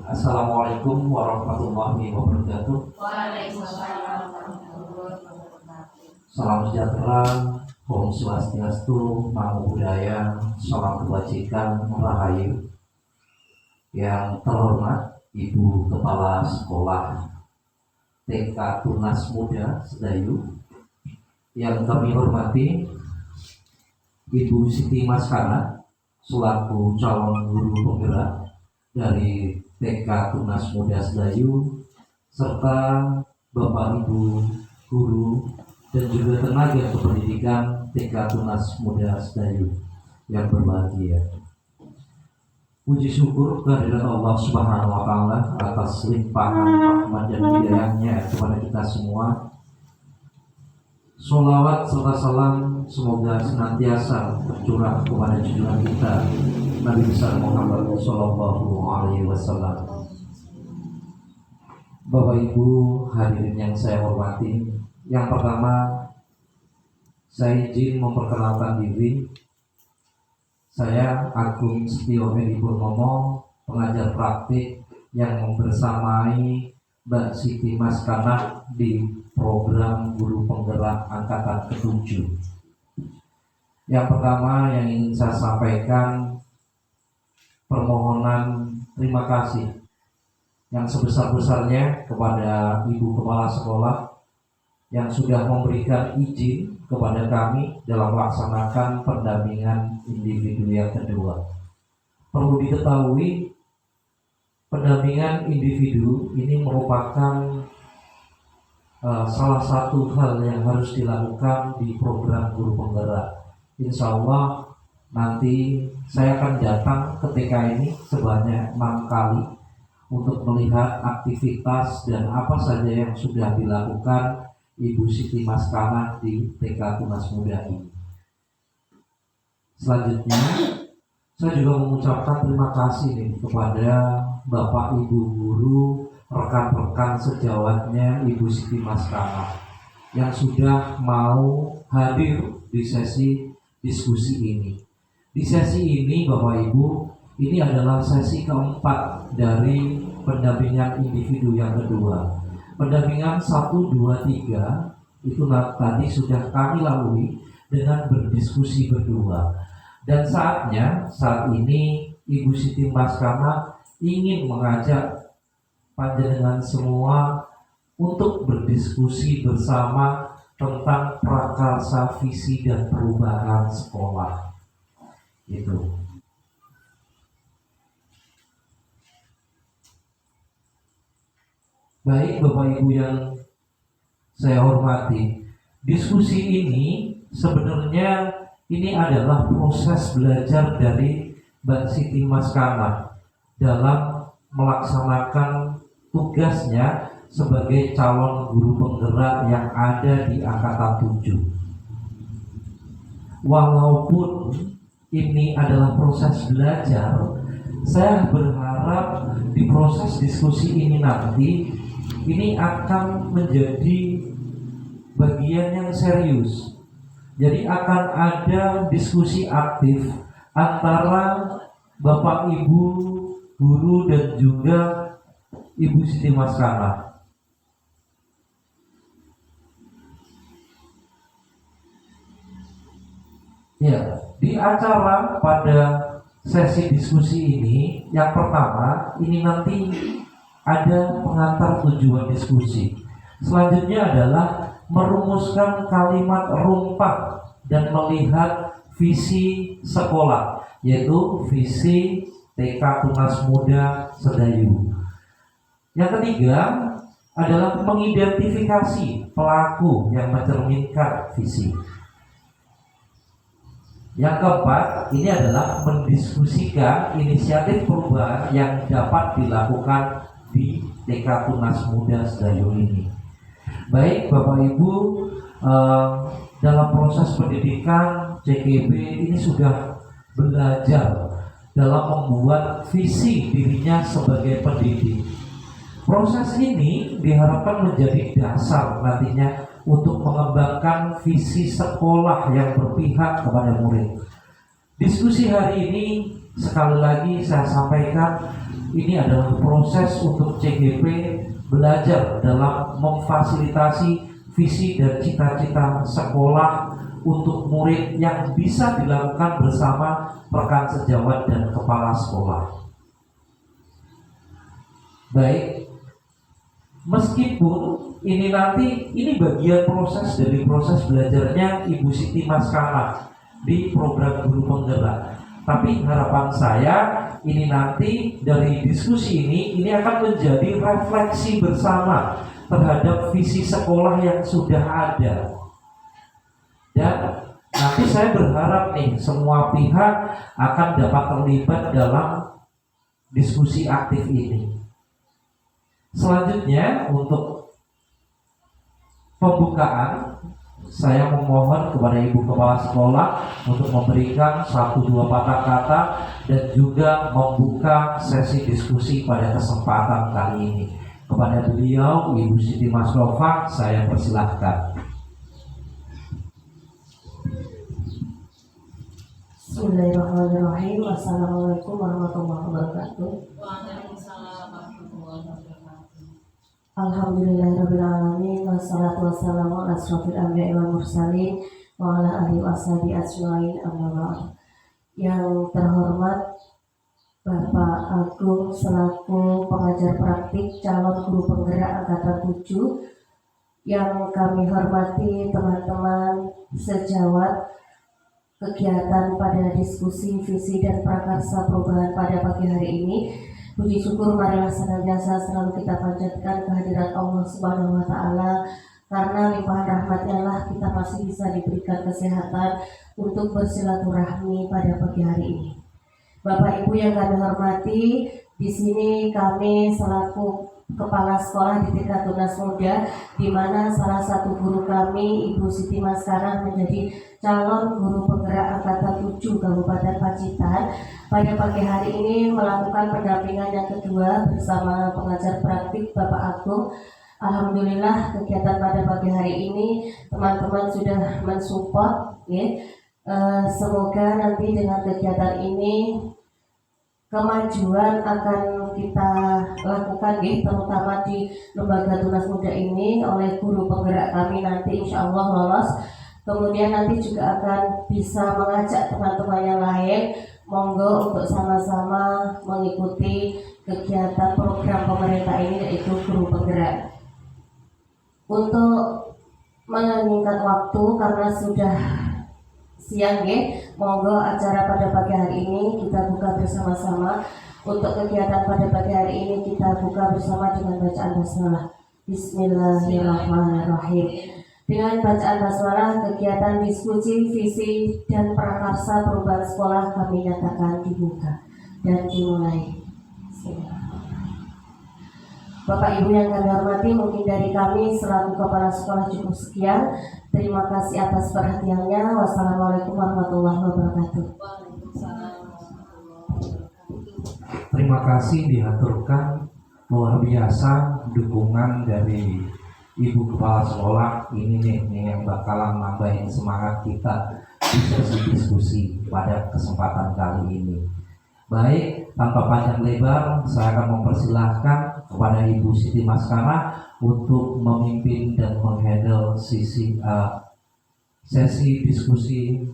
Assalamualaikum warahmatullahi wabarakatuh. Waalaikumsalam warahmatullahi wabarakatuh. Salam sejahtera, Om Swastiastu, Namo Buddhaya, salam kebajikan, rahayu. Yang terhormat Ibu Kepala Sekolah TK Tunas Muda Sedayu, yang kami hormati Ibu Siti Maskana selaku calon guru penggerak dari TK Tunas Muda Sedayu, serta Bapak Ibu guru dan juga tenaga kependidikan TK Tunas Muda Sedayu yang berbahagia. Puji syukur kehadirat Allah Subhanahu wa Ta'ala atas limpahan rahmat dan hidayahnya kepada kita semua. Sholawat serta salam semoga senantiasa tercurah kepada junjungan kita Nabi besar Muhammad Sallallahu Alaihi Wasallam. Bapak Ibu hadirin yang saya hormati, yang pertama saya izin memperkenalkan diri. Saya Agung Setio Edi Purnomo, pengajar praktik yang membersamai Mbak Siti Maskana di program Guru Penggerak Angkatan ke-7. Yang pertama yang ingin saya sampaikan, permohonan terima kasih yang sebesar-besarnya kepada Ibu Kepala Sekolah yang sudah memberikan izin kepada kami dalam melaksanakan pendampingan individu yang kedua. Perlu diketahui, pendampingan individu ini merupakan salah satu hal yang harus dilakukan di program Guru Penggerak. Insya Allah nanti saya akan datang ketika ini sebanyak 6 kali untuk melihat aktivitas dan apa saja yang sudah dilakukan Ibu Siti Maskana di TK Tunas Muda ini. Selanjutnya, saya juga mengucapkan terima kasih kepada Bapak Ibu guru, rekan-rekan sejawatnya Ibu Siti Maskana yang sudah mau hadir di sesi diskusi ini. Di sesi ini Bapak Ibu, ini adalah sesi keempat dari pendampingan individu yang kedua. Pendampingan 1, 2, 3 itu tadi sudah kami lalui dengan berdiskusi berdua. Dan saat ini Ibu Siti Maskana ingin mengajak panjenengan semua untuk berdiskusi bersama tentang prakarsa visi dan perubahan sekolah. Itu. Baik Bapak Ibu yang saya hormati, diskusi ini sebenarnya ini adalah proses belajar dari Mbak Siti Maskana dalam melaksanakan tugasnya sebagai calon guru penggerak yang ada di Angkatan 7. Walaupun ini adalah proses belajar, saya berharap di proses diskusi ini nanti ini akan menjadi bagian yang serius. Jadi akan ada diskusi aktif antara Bapak Ibu guru dan juga Ibu Siti Maskana. Ya, di acara pada sesi diskusi ini, yang pertama ini nanti ada pengantar tujuan diskusi. Selanjutnya adalah merumuskan kalimat rumpak dan melihat visi sekolah, yaitu visi TK Tunas Muda Sedayu. Yang ketiga adalah mengidentifikasi pelaku yang mencerminkan visi. Yang keempat, ini adalah mendiskusikan inisiatif perubahan yang dapat dilakukan di TK Tunas Muda Sedayu ini. Baik Bapak Ibu, dalam proses pendidikan CKB ini sudah belajar dalam membuat visi dirinya sebagai pendidik. Proses ini diharapkan menjadi dasar nantinya untuk mengembangkan visi sekolah yang berpihak kepada murid. Diskusi hari ini sekali lagi saya sampaikan ini adalah proses untuk CGP belajar dalam memfasilitasi visi dan cita-cita sekolah untuk murid yang bisa dilakukan bersama rekan sejawat dan kepala sekolah. Baik, meskipun ini bagian proses dari proses belajarnya Ibu Siti Maskara di program guru penggerak. Tapi harapan saya ini nanti dari diskusi ini akan menjadi refleksi bersama terhadap visi sekolah yang sudah ada. Dan nanti saya berharap nih semua pihak akan dapat terlibat dalam diskusi aktif ini. Selanjutnya untuk pembukaan, saya memohon kepada Ibu Kepala Sekolah untuk memberikan 1-2 patah kata dan juga membuka sesi diskusi pada kesempatan kali ini. Kepada beliau, Ibu Siti Masrofah, saya persilahkan. Bismillahirrahmanirrahim. Assalamualaikum warahmatullahi wabarakatuh. Waalaikumsalam warahmatullahi wabarakatuh. Alhamdulillahirabbil alamin wassalatu wassalamu ala asrofil anbiya'i wal mursalin wa ala alihi washabihi ajmain, amma ba'd. Yang terhormat Bapak Agung selaku pengajar praktik calon guru penggerak angkatan 7, yang kami hormati teman-teman sejawat kegiatan pada diskusi visi dan prakarsa perubahan pada pagi hari ini. Puji syukur marilah senantiasa selalu kita panjatkan kehadirat Allah Subhanahu wa Ta'ala, karena limpahan rahmatnya lah kita masih bisa diberikan kesehatan untuk bersilaturahmi pada pagi hari ini. Bapak Ibu yang kami hormati, di sini kami selaku kepala sekolah di tingkat tunas muda, di mana salah satu guru kami Ibu Siti Maskara menjadi calon guru penggerak angkatan 7 Kabupaten Pacitan, pada pagi hari ini melakukan pendampingan yang kedua bersama pengajar praktik Bapak Agung. Alhamdulillah kegiatan pada pagi hari ini teman-teman sudah mensupport ya. Semoga nanti dengan kegiatan ini kemajuan akan kita lakukan ya, terutama di lembaga tunas muda ini oleh guru penggerak kami nanti insya Allah lolos. Kemudian nanti juga akan bisa mengajak teman-teman yang lain, monggo untuk sama-sama mengikuti kegiatan program pemerintah ini, yaitu guru penggerak. Untuk menyingkat waktu karena sudah siang ya, monggo acara pada pagi hari ini kita buka bersama-sama. Untuk kegiatan pada pagi hari ini kita buka bersama dengan bacaan basmalah. Bismillahirrahmanirrahim. Dengan bacaan basmalah, kegiatan diskusi visi dan prakarsa perubahan sekolah kami nyatakan dibuka dan dimulai. Bapak Ibu yang kami hormati, mungkin dari kami selaku kepala sekolah cukup sekian. Terima kasih atas perhatiannya. Wassalamualaikum warahmatullahi wabarakatuh. Waalaikumsalam warahmatullahi wabarakatuh. Terima kasih diaturkan, luar biasa dukungan dari Ibu Kepala Sekolah ini nih yang bakalan nambahin semangat kita di sesi diskusi pada kesempatan kali ini. Baik, tanpa panjang lebar, saya akan mempersilahkan kepada Ibu Siti Maskara untuk memimpin dan menghandle sesi diskusi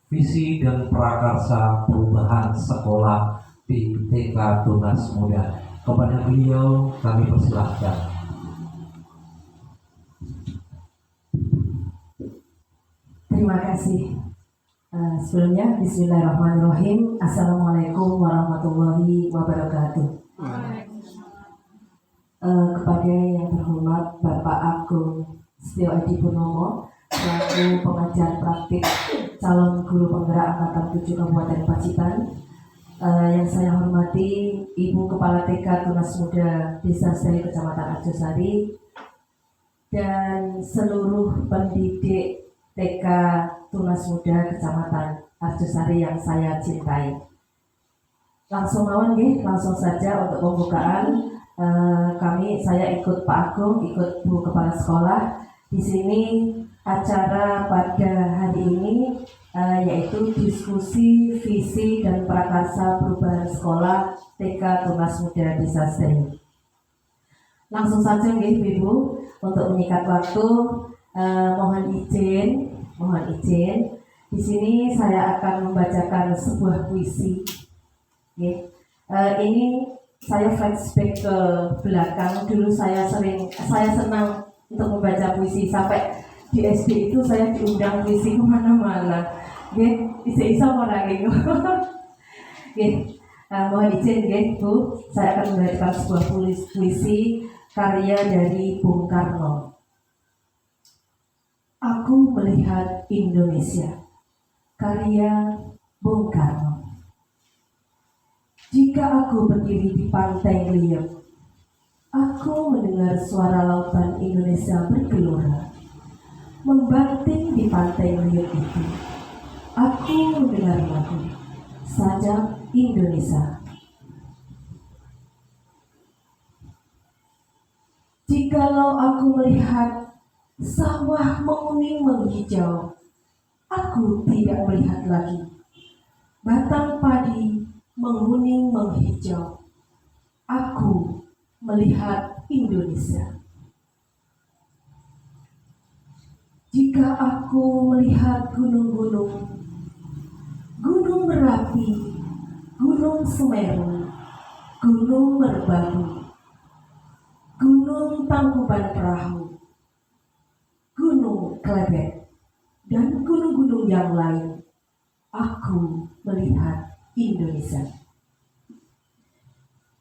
visi dan prakarsa perubahan sekolah di TK Tunas Muda. Kepada beliau kami persilahkan. Terima kasih. Sebelumnya Bismillahirrahmanirrahim. Assalamualaikum warahmatullahi wabarakatuh. Kepada yang terhormat Bapak Agung Setio Edi Purnomo selaku pengajar praktik calon guru penggerak angkatan 7 Kabupaten Pacitan, yang saya hormati Ibu Kepala TK Tunas Muda Desa Sari Kecamatan Arjosari, dan seluruh pendidik TK Tunas Muda Kecamatan Arjosari yang saya cintai. Langsung saja untuk pembukaan. Saya ikut Pak Agung, ikut Bu Kepala Sekolah. Di sini acara pada hari ini yaitu diskusi visi dan prakarsa perubahan sekolah TK Tunas Muda Desa Sri. Langsung saja nggih Ibu, untuk menyingkat waktu, mohon izin. Di sini saya akan membacakan sebuah puisi. Nggih. Ini saya flashback ke belakang. Dulu saya senang untuk membaca puisi, sampai di SD itu saya diundang puisi kemana-mana. Nggih, bisa orang itu. Nggih. Mohon izin nggih Bu, saya akan membacakan sebuah puisi karya dari Bung Karno. Aku melihat Indonesia, karya Bung Karno. Jika aku berdiri di pantai Liep, aku mendengar suara lautan Indonesia bergelora. Membanting di pantai Liep itu, aku mendengar lagu Sajak Indonesia. Jikalau aku melihat sawah menguning menghijau, aku tidak melihat lagi batang padi menguning menghijau. Aku melihat Indonesia. Jika aku melihat gunung-gunung, Gunung Merapi, Gunung Semeru, Gunung Merbabu, Gunung Tangkuban Perahu, Gunung Klebet, dan gunung-gunung yang lain, aku melihat Indonesia.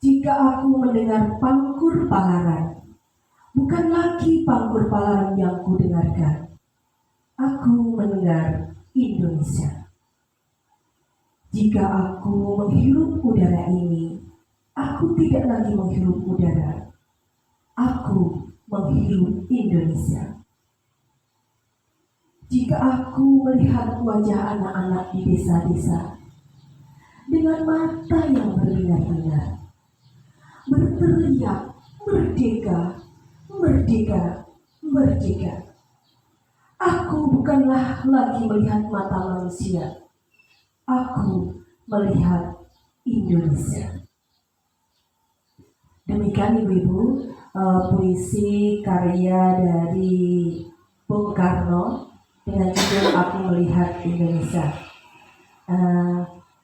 Jika aku mendengar Pangkur Palaran, bukan lagi Pangkur Palaran yang kudengarkan, aku mendengar Indonesia. Jika aku menghirup udara ini, aku tidak lagi menghirup udara, aku menghirup Indonesia. Jika aku melihat wajah anak-anak di desa-desa dengan mata yang berbinar-binar, berteriak merdeka, merdeka, merdeka, aku bukanlah lagi melihat mata manusia, aku melihat Indonesia. Demikian Ibu-Ibu, puisi karya dari Bung Karno dengan judul Aku Melihat Indonesia.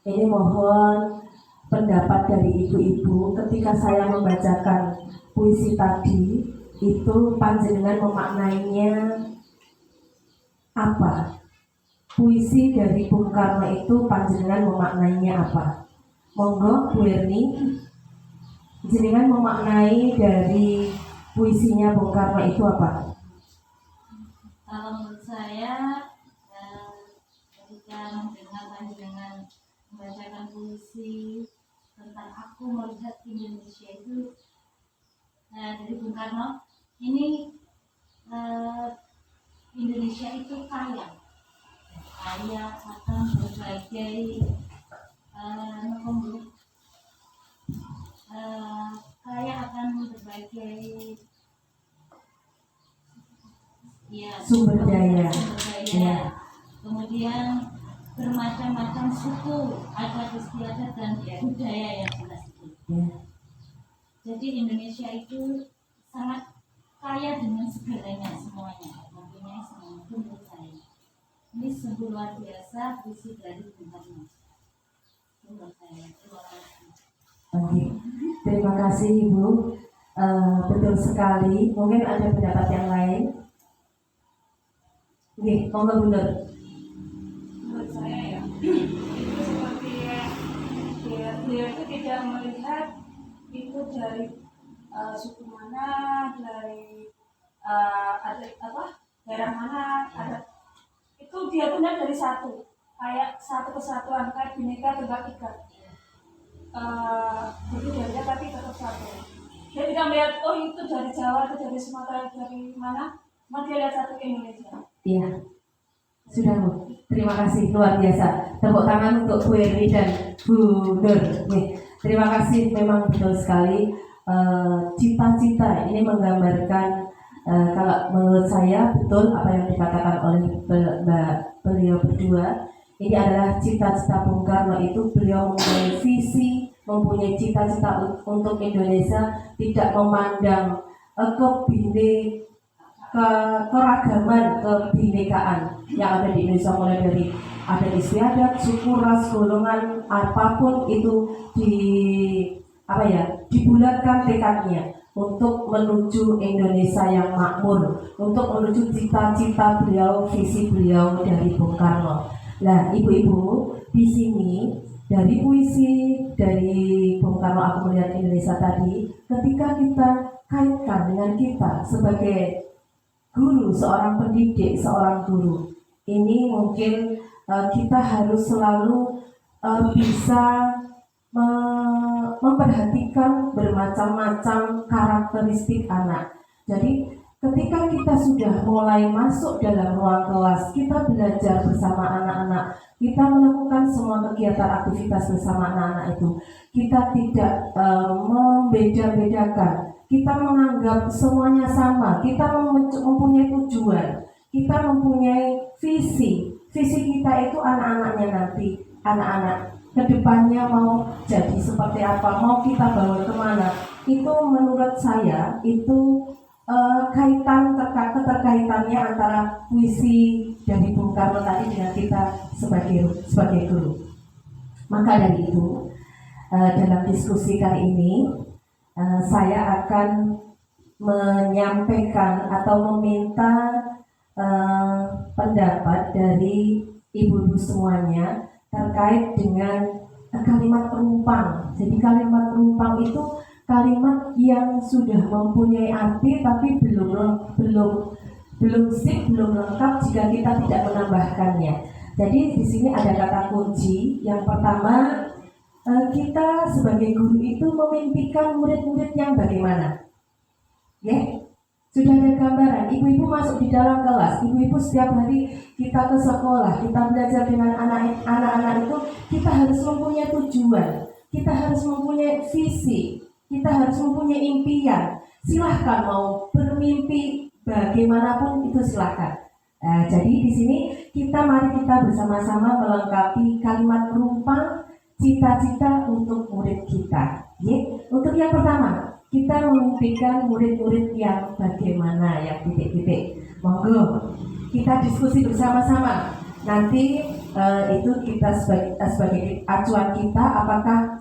Ini mohon pendapat dari ibu-ibu ketika saya membacakan puisi tadi, itu panjenengan memaknainya apa? Puisi dari Bung Karno itu panjenengan memaknainya apa? Monggo Bu Erni, jenengan memaknai dari puisinya Bung Karno itu apa? Kalau menurut saya, ketika mendengar panjenengan membacakan puisi tentang Aku Melihat Indonesia itu dari Bung Karno, ini Indonesia itu kaya akan berbagai kaya akan berbagai Sumber daya. Ya. Kemudian bermacam-macam suku, adat istiadat dan budaya yang jelas itu. Ya. Jadi Indonesia itu sangat kaya dengan segalanya, semuanya, mempunyai semuanya. Itu menurut saya. Ini sungguh luar biasa puisi dari Bung Karno. Menurut saya. Terima kasih. Oke. Terima kasih Ibu. Betul sekali. Mungkin ada pendapat yang lain. Oke, monggo benar. Menurut saya ya, itu seperti beliau itu tidak melihat itu dari suku mana, dari adat daerah mana, adat itu dia tuh dari satu, kayak satu kesatuan, kayak Bhinneka Tunggal Ika. Berbeda tapi tetap satu. Dia tidak melihat itu dari Jawa atau dari Sumatera, dari mana, cuma dia lihat satu Indonesia. Iya, sudah Bu. Terima kasih, luar biasa. Tepuk tangan untuk Bu Erni dan Bu Nur. Terima kasih, memang betul sekali. Cita-cita ini menggambarkan, kalau menurut saya betul apa yang dikatakan oleh beliau berdua. Ini adalah cita-cita Bung Karno, itu beliau mempunyai visi, mempunyai cita-cita untuk Indonesia, tidak memandang keragaman, kebinekaan yang ada di Indonesia, mulai dari adat istiadat, suku, ras, golongan, apapun itu dibulatkan tekadnya untuk menuju Indonesia yang makmur, untuk menuju cita-cita beliau, visi beliau dari Bung Karno. Nah, ibu-ibu, di sini dari puisi dari Bung Karno Aku Melihat Indonesia tadi, ketika kita kaitkan dengan kita sebagai guru, seorang pendidik, seorang guru, ini mungkin kita harus selalu bisa memperhatikan bermacam-macam karakteristik anak. Jadi ketika kita sudah mulai masuk dalam ruang kelas, kita belajar bersama anak-anak, kita melakukan semua kegiatan aktivitas bersama anak-anak itu, kita tidak membeda-bedakan, kita menganggap semuanya sama, kita mempunyai tujuan, kita mempunyai visi kita itu anak-anaknya nanti, anak-anak kedepannya mau jadi seperti apa, mau kita bawa kemana. Itu menurut saya itu keterkaitannya antara puisi dari Bung Karno tadi dengan kita sebagai guru. Maka dari itu dalam diskusi kali ini saya akan menyampaikan atau meminta pendapat dari ibu-ibu semuanya terkait dengan kalimat penumpang. Jadi kalimat penumpang itu kalimat yang sudah mempunyai arti tapi belum lengkap jika kita tidak menambahkannya. Jadi di sini ada kata kunci. Yang pertama, kita sebagai guru itu memimpikan murid-murid yang bagaimana? Sudah ada gambaran, ibu-ibu masuk di dalam kelas, ibu-ibu setiap hari kita ke sekolah, kita belajar dengan anak-anak itu, kita harus mempunyai tujuan, kita harus mempunyai visi, kita harus mempunyai impian. Silahkan mau bermimpi bagaimanapun itu silahkan. Jadi di sini mari kita bersama-sama melengkapi kalimat penumpang cita-cita untuk murid kita. Untuk yang pertama, kita memimpikan murid-murid yang bagaimana, yang titik-titik. Monggo kita diskusi bersama-sama. Nanti itu kita sebagai acuan kita, apakah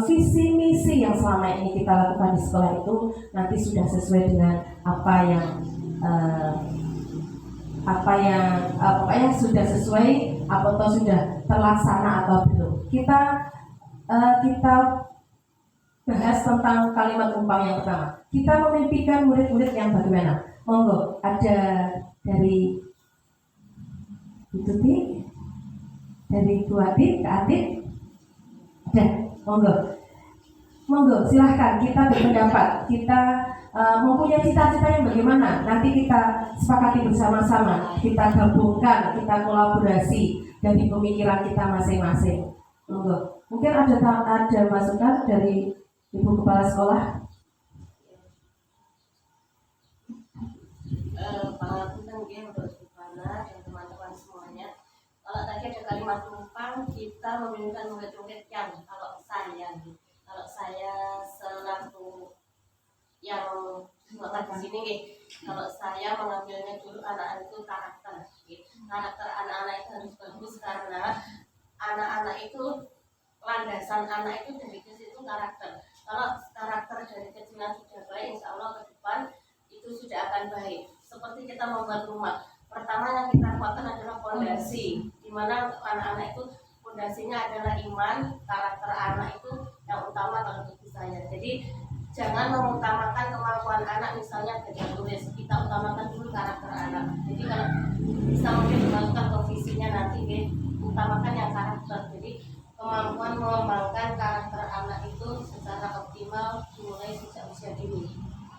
visi misi yang selama ini kita lakukan di sekolah itu nanti sudah sesuai dengan pokoknya sudah sesuai atau sudah terlaksana atau belum. Kita bahas tentang kalimat penumpang yang pertama. Kita memimpikan murid-murid yang bagaimana? Monggo, ada dari Tuti, dari Bu Adit, Kak Adit, ada. Monggo, silahkan kita berpendapat. Kita mempunyai cita-cita yang bagaimana? Nanti kita sepakati bersama-sama, kita gabungkan, kita kolaborasi dari pemikiran kita masing-masing. Monggo, mungkin ada masukan dari Ibu Kepala Sekolah. Pangapunten nggih untuk Subhana dan teman-teman semuanya. Kalau tadi ada kalimat penumpang, kita memilihkan murid-murid yang kalau saya selaku yang di sini nih, kalau saya mengambilnya dulu anak-anak itu karakter anak-anak itu harus bagus karena anak-anak itu landasan anak itu dari kecil itu karakter. Kalau karakter dari kecilan sudah baik, insya Allah ke depan itu sudah akan baik. Seperti kita membuat rumah, pertama yang kita kuatkan adalah fondasi, di mana anak-anak itu fondasinya adalah iman. Karakter anak itu yang utama kalau bagi saya. Jadi jangan mengutamakan kemampuan anak, misalnya belajar tulis, kita utamakan dulu karakter anak. Jadi kalau bisa mungkin dimasukkan ke visinya nanti, utamakan yang karakter. Jadi kemampuan mengembangkan karakter anak itu secara optimal dimulai sejak usia dini.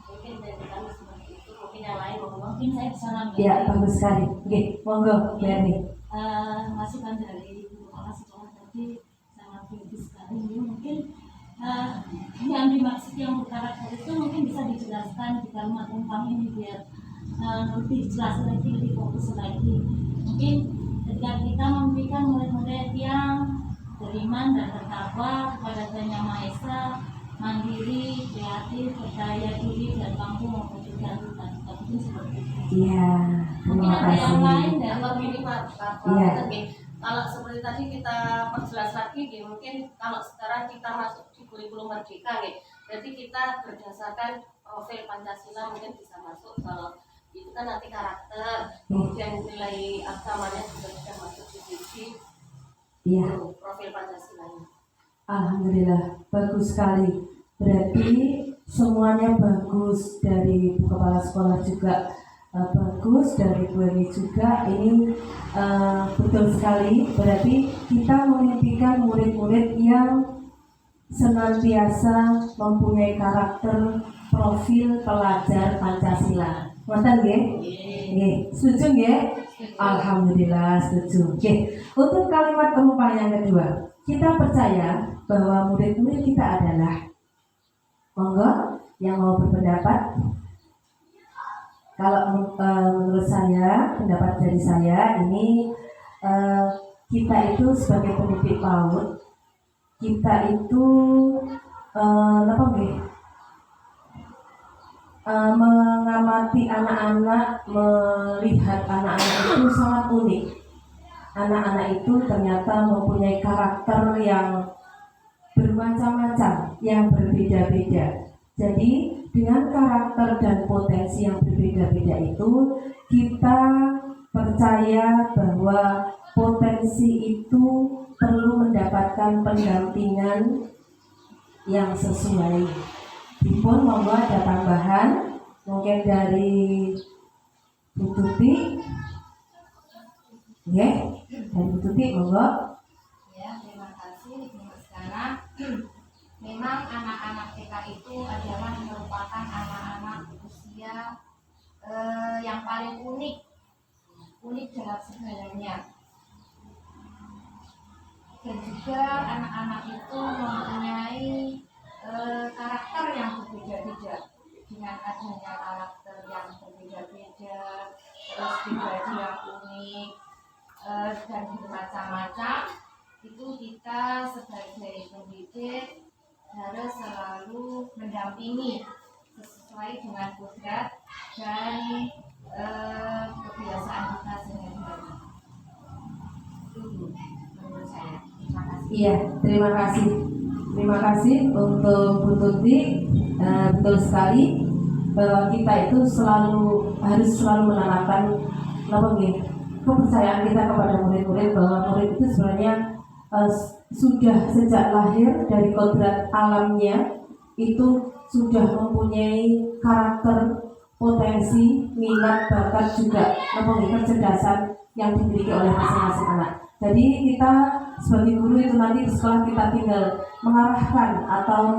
Mungkin dari kami seperti itu, mungkin yang lain Mungkin saya bisa nambah. Ya, bagus sekali. Monggo, Berni. Masukan dari Ibu Kepala Sekolah tadi sangat bagus sekali. Mungkin yang dimaksud yang berkarakter itu mungkin bisa dijelaskan di kalimat penumpang ini biar lebih jelas lagi, lebih fokus lagi. Mungkin ketika kita memberikan murid-murid yang beriman dan bertakwa kepada Tuhan Yang Maha Esa, mandiri, kreatif, percaya diri, dan mampu mewujudkan cita-cita itu seperti itu. Iya, Mungkin terima ada yang kasih. lain dari Kalau gini Pak, Iya. kalau seperti tadi kita perjelas lagi, mungkin kalau sekarang kita masuk di kurikulum merdeka, berarti kita berdasarkan profil Pancasila mungkin bisa masuk. Kalau itu kan nanti karakter, kemudian nilai agamanya juga sudah masuk di sisi Iya. profil Pancasilanya. Alhamdulillah, bagus sekali. Berarti semuanya bagus, dari kepala sekolah juga bagus, dari Bu Eni juga. Ini betul sekali. Berarti kita memimpikan murid-murid yang senantiasa mempunyai karakter profil pelajar Pancasila. Ngoten nggih? Nggih. Setuju nggih? Alhamdulillah setuju. Oke. Untuk kalimat penumpang yang kedua, kita percaya bahwa murid-murid kita adalah, monggo yang mau berpendapat. Kalau menurut saya, pendapat dari saya ini, kita itu sebagai pendidik PAUD, kita itu apa nggih? Mengamati anak-anak, melihat anak-anak itu sangat unik. Anak-anak itu ternyata mempunyai karakter yang bermacam-macam, yang berbeda-beda. Jadi dengan karakter dan potensi yang berbeda-beda itu, kita percaya bahwa potensi itu perlu mendapatkan pendampingan yang sesuai. Dipun monggo ada tambahan mungkin dari Bu Tuti. Nggih, dari Bu Tuti monggo. Ya, terima kasih Ibu Sekarang. Memang anak-anak TK itu adalah merupakan anak-anak usia yang paling unik dalam segalanya. Dan juga anak-anak itu mempunyai karakter yang berbeda-beda. Dengan adanya karakter yang berbeda-beda, terus pribadi yang unik dan bermacam-macam, itu kita sebagai pendidik harus selalu mendampingi sesuai dengan kodrat dan kebiasaan kita sehari-hari. Itu menurut saya. Terima kasih. Iya, terima kasih. Terima kasih untuk Bu Tuti. Betul sekali bahwa kita itu harus selalu menanamkan kepercayaan kita kepada murid-murid, bahwa murid itu sebenarnya sudah sejak lahir dari kodrat alamnya itu sudah mempunyai karakter, potensi, minat, bakat, juga mempunyai kecerdasan yang dimiliki oleh masing-masing anak. Jadi kita sebagai guru itu nanti di sekolah kita tinggal mengarahkan atau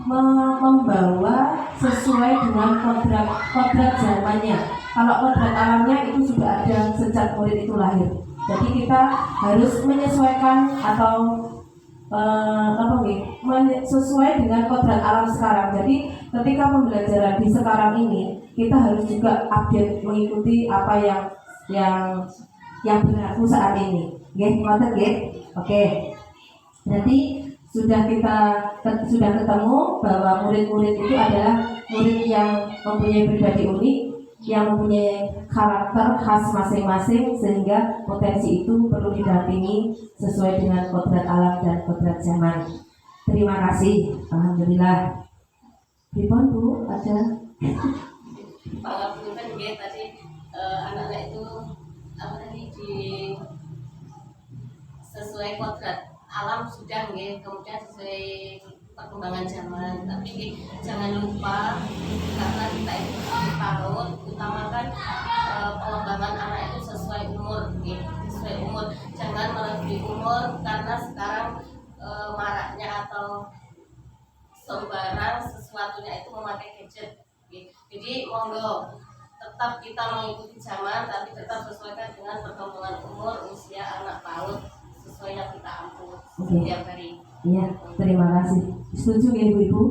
membawa sesuai dengan kodrat zamannya. Kalau kodrat alamnya itu sudah ada sejak murid itu lahir. Jadi kita harus menyesuaikan atau sesuai dengan kodrat alam sekarang. Jadi ketika pembelajaran di sekarang ini, kita harus juga update mengikuti apa yang berlaku saat ini. Nggih, ngoten nggih? Oke. Berarti sudah ketemu bahwa murid-murid itu adalah murid yang mempunyai pribadi unik, yang mempunyai karakter khas masing-masing, sehingga potensi itu perlu didampingi sesuai dengan kodrat alam dan kodrat zaman. Terima kasih. Alhamdulillah. Pripun Bu, ada? Kalau kan tadi anak-anak itu sesuai kodrat alam sudah kemudian sesuai perkembangan zaman, tapi jangan lupa karena kita itu PAUD utamakan pengembangan anak itu sesuai umur, jangan melebihi umur karena sekarang maraknya atau sembarang sesuatunya itu memakai gadget. Jadi monggo tetap kita mengikuti zaman, tapi tetap sesuaikan dengan perkembangan umur usia anak PAUD sesuai yang kita ampuh setiap hari. Iya, terima kasih. Setuju ya Ibu-Ibu?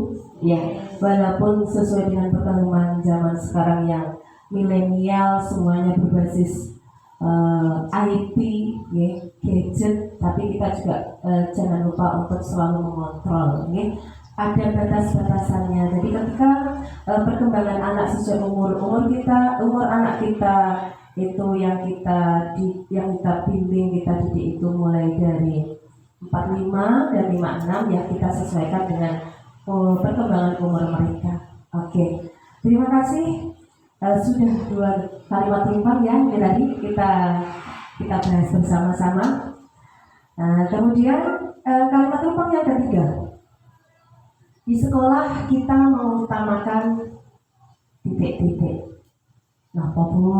Ya, walaupun sesuai dengan perkembangan zaman sekarang yang milenial, semuanya berbasis IT, ya, gadget, tapi kita juga jangan lupa untuk selalu mengontrol, ya. Ada batas-batasannya. Jadi ketika perkembangan anak sesuai umur anak kita itu yang kita bimbing, kita didik itu mulai dari 45 dan 56, ya kita sesuaikan dengan perkembangan umur mereka. Oke, terima kasih. Sudah 2 kalimat timpang ya, ini tadi kita bahas bersama-sama. Kemudian kalimat timpang yang ketiga, di sekolah kita mengutamakan titik-titik. Nah, apa Bu?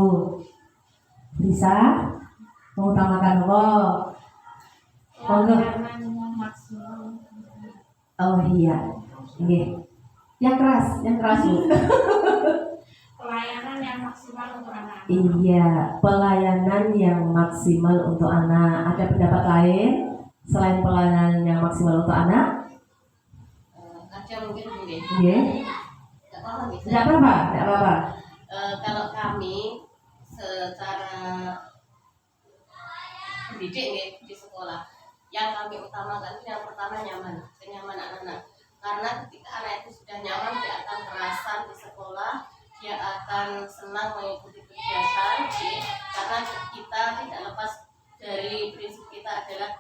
Bisa mengutamakan apa? Pelayanan yang maksimal. Oh iya, yang keras Bu. Pelayanan yang maksimal untuk anak-anak. Iya, pelayanan yang maksimal untuk anak. Ada pendapat lain selain pelayanan yang maksimal untuk anak? Ada mungkin mungkin. Iya. Nggak apa-apa bisa. Tidak apa-apa. Kalau kami secara pendidik nih di sekolah, yang kami utamakan itu yang pertama kenyamanan anak. Karena ketika anak itu sudah nyaman, dia akan kerasan di sekolah, dia akan senang mengikuti kegiatan. Karena kita tidak lepas dari prinsip kita adalah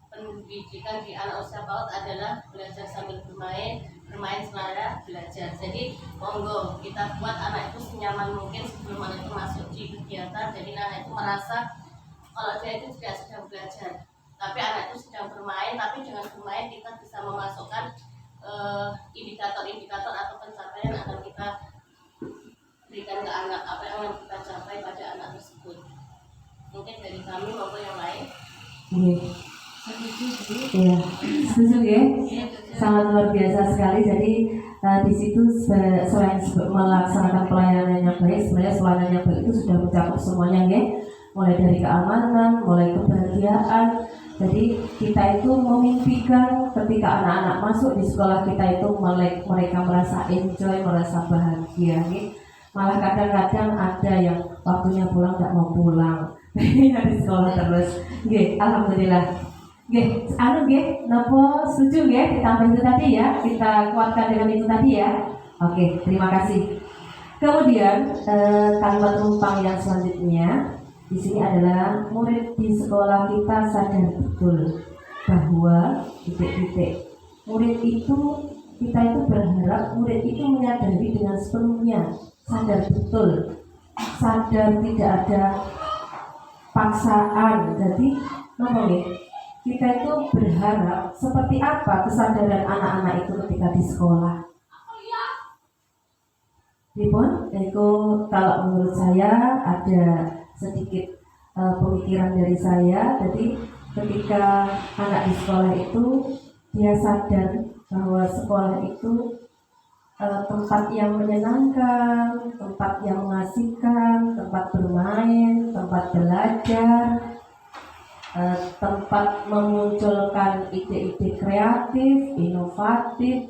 pendidikan di anak usia PAUD adalah belajar sambil bermain selada belajar. Jadi monggo kita buat anak itu senyaman mungkin sebelum anak itu masuk di kegiatan. Jadi anak itu merasa kalau dia itu juga sedang belajar, tapi anak itu sedang bermain. Tapi dengan bermain kita bisa memasukkan indikator-indikator atau pencapaian yang akan kita berikan ke anak, apa yang akan kita capai pada anak tersebut. Mungkin dari kami maupun yang lain. Iya, setuju ya. Sangat luar biasa sekali. Jadi di situ selain melaksanakan pelayanan yang baik, sebenarnya pelayanan yang baik itu sudah mencakup semuanya ya. Mulai dari keamanan, mulai kebahagiaan. Jadi kita itu memimpikan ketika anak-anak masuk di sekolah kita itu mereka merasa enjoy, merasa bahagia. Ya. Malah kadang-kadang ada yang waktunya pulang tidak mau pulang, di sekolah terus. Alhamdulillah. Nopo setuju ya, ditambah itu tadi ya, kita kuatkan dengan itu tadi ya. Oke, terima kasih. Kemudian kalimat penumpang yang selanjutnya di sini adalah murid di sekolah kita sadar betul bahwa titik-titik murid itu kita itu berharap murid itu menyadari dengan sepenuhnya, sadar betul, sadar tidak ada paksaan. Jadi kita itu berharap seperti apa kesadaran anak-anak itu ketika di sekolah. Itu kalau menurut saya ada sedikit pemikiran dari saya. Jadi ketika anak di sekolah itu dia sadar bahwa sekolah itu tempat yang menyenangkan, tempat yang mengasihkan, tempat bermain, tempat belajar, tempat memunculkan ide-ide kreatif, inovatif,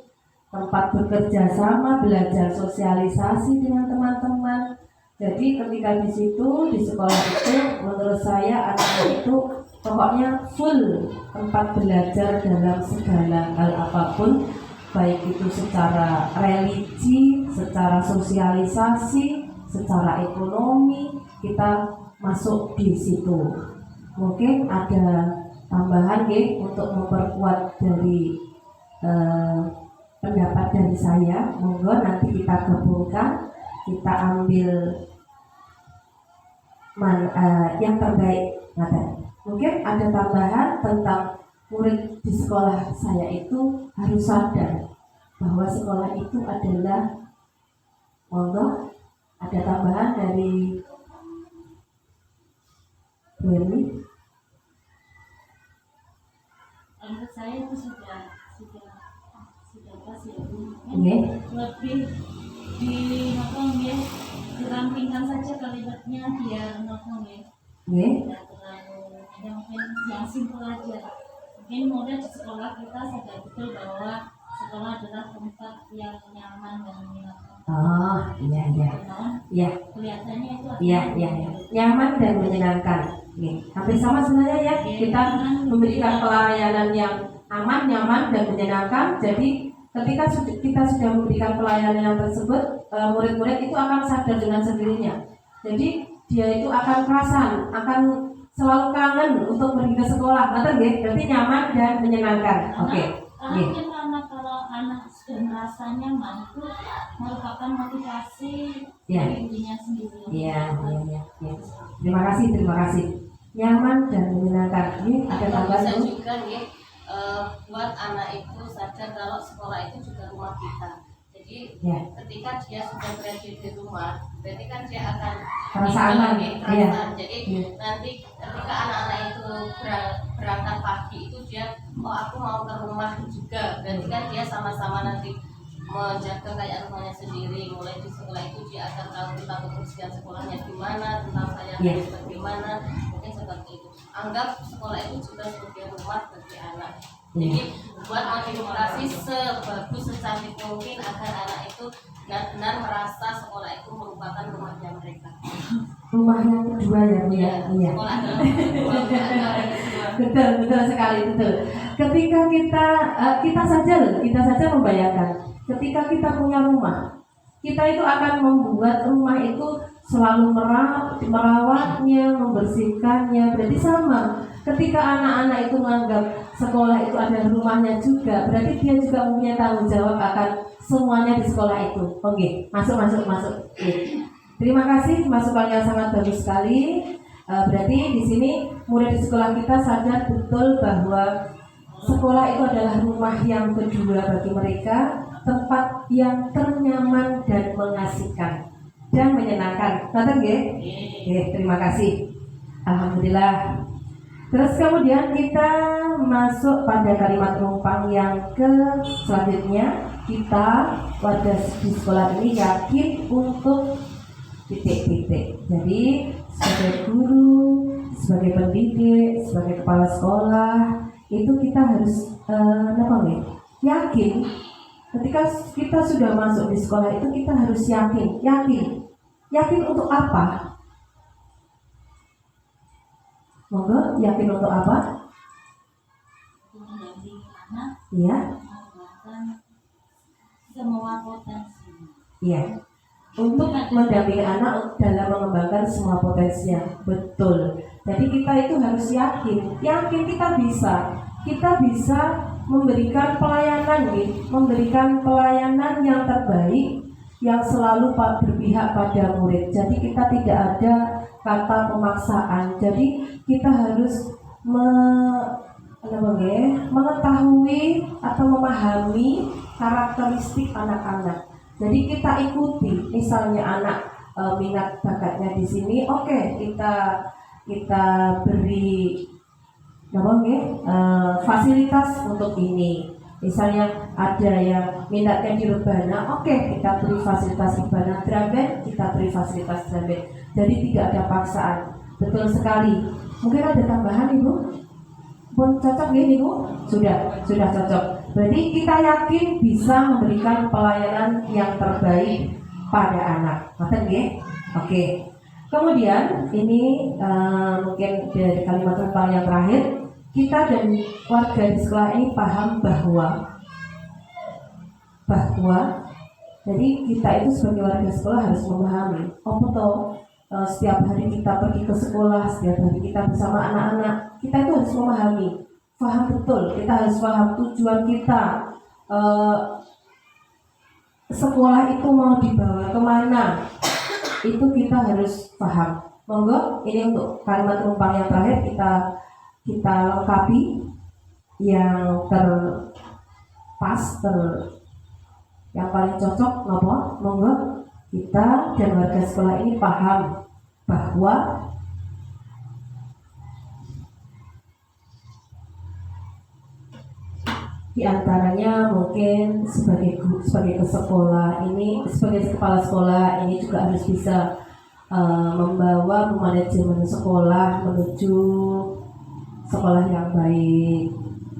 tempat bekerja sama, belajar sosialisasi dengan teman-teman. Jadi ketika di situ di sekolah itu, menurut saya anak-anak itu pokoknya full tempat belajar dalam segala hal apapun, baik itu secara religi, secara sosialisasi, secara ekonomi, kita masuk di situ. Mungkin ada tambahan untuk memperkuat dari pendapat dari saya. Monggo nanti kita gabungkan, kita ambil yang terbaik. Mungkin ada tambahan tentang murid di sekolah saya itu harus sadar bahwa sekolah itu adalah, monggo ada tambahan dari Berli. Menurut saya itu sudah pas ya Bu. Lebih dirampingkan saja kalimatnya biar tidak terlalu ada, mungkin yang simpel aja. Mungkin mudah di sekolah kita sadar betul bahwa sekolah adalah tempat yang nyaman dan menyenangkan Oh, iya iya. Iya. Kelihatannya itu Iya, iya, iya. Nyaman dan menyenangkan. Oke. Hampir sama sebenarnya ya. Kita memberikan pelayanan yang aman, nyaman dan menyenangkan. Jadi ketika kita sudah memberikan pelayanan yang tersebut, murid-murid itu akan sadar dengan sendirinya. Jadi dia itu akan kerasan, akan selalu kangen untuk pergi ke sekolah. Betul nggih? Berarti nyaman dan menyenangkan. Oke. Mungkin karena kalau anak sudah merasa nyaman itu merupakan motivasi Ya. dari dirinya sendiri. Iya, iya, iya, iya. Terima kasih. Nyaman dan menyenangkan. Ini ada Atau tambahan bisa Bu? juga nih buat anak itu sadar kalau sekolah itu juga rumah kita. Jadi Ya. ketika dia sudah berada di rumah, berarti kan dia akan Merasa aman. perasaan. Iya. Jadi Iya. nanti ketika anak-anak itu berangkat pagi itu dia, oh aku mau ke rumah juga. Berarti kan dia sama-sama nanti menjaga kayak rumahnya sendiri. Mulai di sekolah itu dia akan tahu tentang kebersihan sekolahnya gimana, tentang saya Iya. bagaimana. Mungkin seperti itu. Anggap sekolah itu juga sebagai rumah bagi anak. Iya. Jadi buat motivasi sebagus secantik mungkin agar anak itu benar-benar merasa sekolah itu merupakan rumahnya mereka. Rumah yang kedua ya Bu ya. Iya. Sekolah adalah rumah bagi Betul sekali, betul. Ketika kita saja membayangkan, ketika kita punya rumah, kita itu akan membuat rumah itu selalu merawatnya, membersihkannya. Berarti sama. Ketika anak-anak itu menganggap sekolah itu adalah rumahnya juga, berarti dia juga mempunyai tanggung jawab akan semuanya di sekolah itu. Oke, masuk. Oke. Terima kasih, masukannya sangat bagus sekali. Berarti di sini murid di sekolah kita sadar betul bahwa sekolah itu adalah rumah yang kedua bagi mereka, tempat yang ternyaman dan mengasihkan dan menyenangkan. Betul nggih? Nggih, terima kasih. Alhamdulillah. Terus kemudian kita masuk pada kalimat rumpang yang selanjutnya. Kita warga di sekolah ini yakin untuk titik-titik. Jadi sebagai guru, sebagai pendidik, sebagai kepala sekolah itu kita harus yakin. Ketika kita sudah masuk di sekolah itu kita harus yakin untuk apa? Monggo, yakin untuk apa? Menjadi anak Iya, menggunakan semua potensi. iya. Untuk mendampingi anak dalam mengembangkan semua potensinya. Betul. Jadi kita itu harus yakin kita bisa memberikan pelayanan yang terbaik, yang selalu berpihak pada murid. Jadi kita tidak ada kata pemaksaan. Jadi kita harus mengetahui atau memahami karakteristik anak-anak. Jadi kita ikuti, misalnya anak minat bakatnya di sini, oke, kita beri fasilitas untuk ini. Misalnya ada yang minatnya di rebana, oke, kita beri fasilitas rebana. Drum band, kita beri fasilitas drum band. Jadi tidak ada paksaan. Betul sekali. Mungkin ada tambahan Ibu? Pun cocok nggih Ibu? Sudah cocok. Berarti kita yakin bisa memberikan pelayanan yang terbaik pada anak. Betul nggih? Oke. Kemudian ini mungkin dari kalimat rumpang yang terakhir, kita dan warga di sekolah ini paham bahwa jadi kita itu sebagai warga sekolah harus memahami setiap hari kita pergi ke sekolah, setiap hari kita bersama anak-anak, kita itu harus memahami, paham betul, kita harus paham tujuan kita, sekolah itu mau dibawa kemana, itu kita harus paham. Monggo, ini untuk kalimat rumpang yang terakhir kita lengkapi yang yang paling cocok. Monggo, kita dan warga sekolah ini paham bahwa di antaranya mungkin sebagai kepala sekolah ini juga harus bisa membawa manajemen sekolah menuju sekolah yang baik,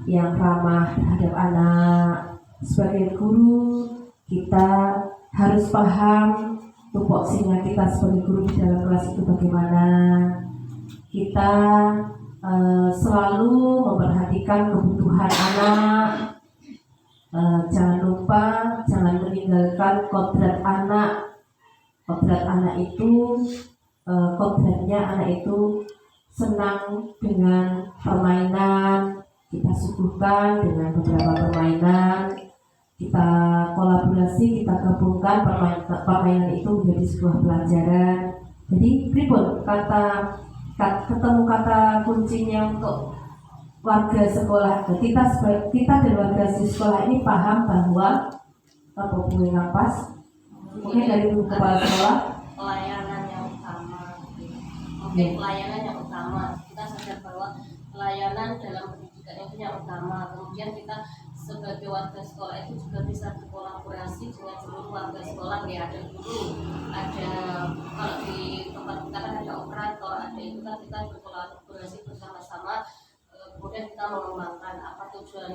yang ramah terhadap anak. Sebagai guru kita harus paham tupoksinya kita sebagai guru di dalam kelas itu bagaimana. Kita selalu memperhatikan kebutuhan anak. Jangan lupa, jangan meninggalkan kodrat anak. Kodrat anak itu, kodratnya anak itu senang dengan permainan. Kita suguhkan dengan beberapa permainan. Kita kolaborasi, kita gabungkan permainan itu menjadi sebuah pelajaran. Jadi, pripun ketemu kata kuncinya untuk warga sekolah. Kita dan warga sekolah ini paham bahwa apa boleh nafas mungkin dari ibu kepala sekolah pelayanan yang utama. Oke, pelayanan yang utama. Kita sadar bahwa pelayanan dalam pendidikan itu yang utama. Kemudian kita sebagai warga sekolah itu juga bisa berkolaborasi dengan seluruh warga sekolah. Ya, ada guru, ada kalau di tempat kita kan ada operator, ada itu kan kita berkolaborasi bersama-sama. Kemudian kita mengembangkan apa tujuan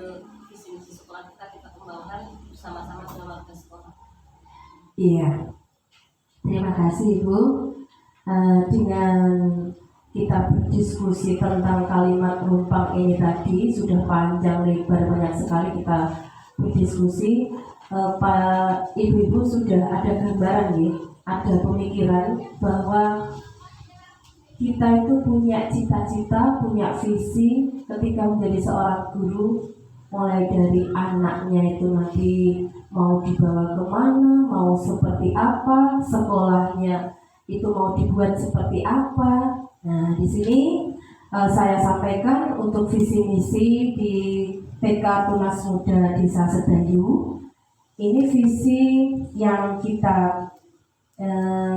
visi misi sekolah kita kembangkan bersama-sama dengan warga sekolah. Iya, terima kasih Ibu. Dengan kita berdiskusi tentang kalimat numpang ini tadi sudah panjang lebar, banyak sekali kita berdiskusi. Pak Ibu-ibu sudah ada gambaran nih, ada pemikiran bahwa kita itu punya cita-cita, punya visi ketika menjadi seorang guru, mulai dari anaknya itu nanti mau dibawa kemana, mau seperti apa, sekolahnya itu mau dibuat seperti apa. Nah, di sini saya sampaikan untuk visi misi di TK Tunas Muda Desa Sedayu. Ini visi yang kita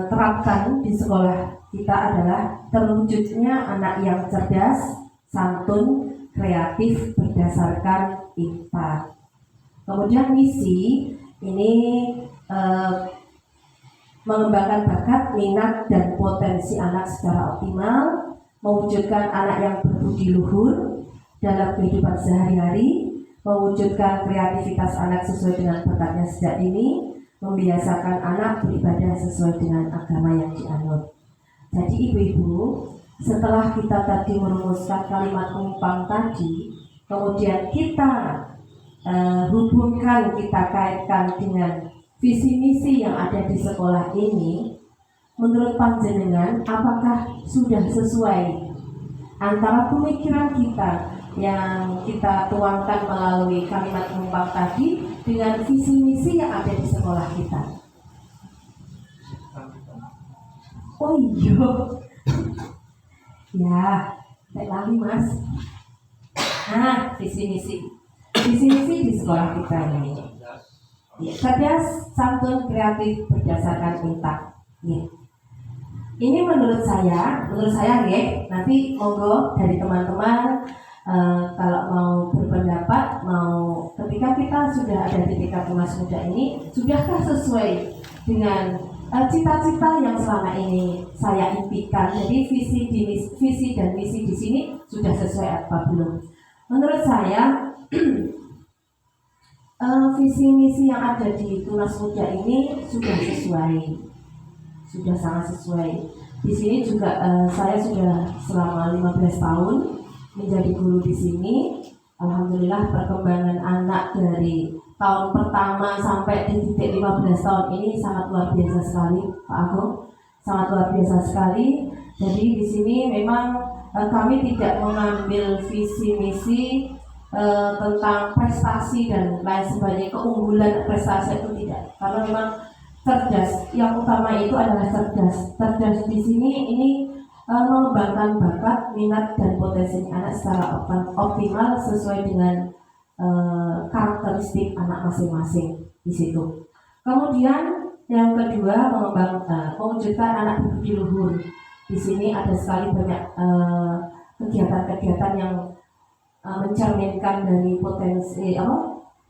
terapkan di sekolah kita adalah terwujudnya anak yang cerdas, santun, kreatif berdasarkan impact. Kemudian misi ini mengembangkan bakat, minat, dan potensi anak secara optimal, mewujudkan anak yang berbudi luhur dalam kehidupan sehari-hari, mewujudkan kreativitas anak sesuai dengan bakatnya sejak dini, membiasakan anak beribadah sesuai dengan agama yang dianut. Jadi ibu-ibu, setelah kita tadi merumuskan kalimat numpang tadi, kemudian kita hubungkan, kita kaitkan dengan visi misi yang ada di sekolah ini, menurut panjenengan apakah sudah sesuai antara pemikiran kita yang kita tuangkan melalui kalimat numpang tadi dengan visi misi yang ada di sekolah kita? Oh iya, ya, tak lali mas. Nah, visi misi di sekolah kita ini. Ya, cerdas, santun, kreatif berdasarkan impact. Ya. Ini menurut saya ya. Nanti monggo dari teman-teman kalau mau berpendapat, mau ketika kita sudah ada di TK Tunas Muda ini, sudahkah sesuai dengan cita-cita yang selama ini saya impikan? Jadi visi dan misi di sini sudah sesuai apa belum? Menurut saya visi misi yang ada di Tunas Muda ini sudah sesuai, sudah sangat sesuai. Di sini juga saya sudah selama 15 tahun menjadi guru di sini. Alhamdulillah perkembangan anak dari tahun pertama sampai di titik 15 tahun ini sangat luar biasa sekali, Pak Agung, sangat luar biasa sekali. Jadi di sini memang kami tidak mengambil visi misi tentang prestasi dan lain sebagainya, keunggulan prestasi itu tidak, karena memang cerdas, yang utama itu adalah cerdas. Cerdas di sini ini mengembangkan bakat, minat, dan potensi anak secara optimal sesuai dengan karakteristik anak masing-masing di situ. Kemudian yang kedua, mewujudkan anak berbudi luhur. Di sini ada sekali banyak kegiatan-kegiatan yang mencerminkan dari potensi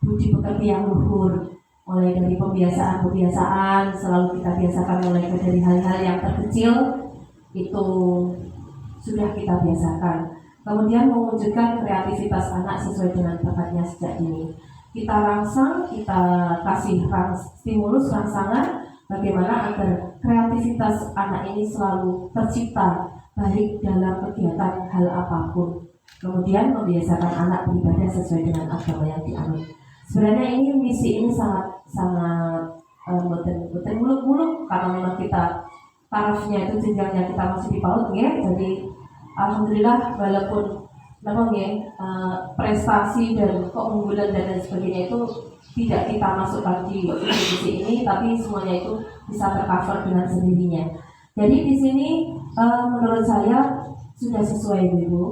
budi pekerti yang luhur, mulai dari pembiasaan selalu kita biasakan, mulai dari hal-hal yang terkecil itu sudah kita biasakan. Kemudian mewujudkan kreativitas anak sesuai dengan bakatnya sejak dini. kita rangsang, kita kasih stimulus rangsangan bagaimana agar kreativitas anak ini selalu tercipta baik dalam kegiatan hal apapun. Kemudian membiasakan anak beribadah sesuai dengan agama yang dianut. Sebenarnya ini misi ini sangat betul muluk-muluk karena memang kita tarafnya itu jenjangnya kita masih di PAUD ya. Jadi alhamdulillah walaupun memang ya prestasi dan keunggulan dan lain sebagainya itu tidak kita masukkan di misi ini, tapi semuanya itu bisa tercover dengan sendirinya. Jadi di sini menurut saya sudah sesuai Ibu,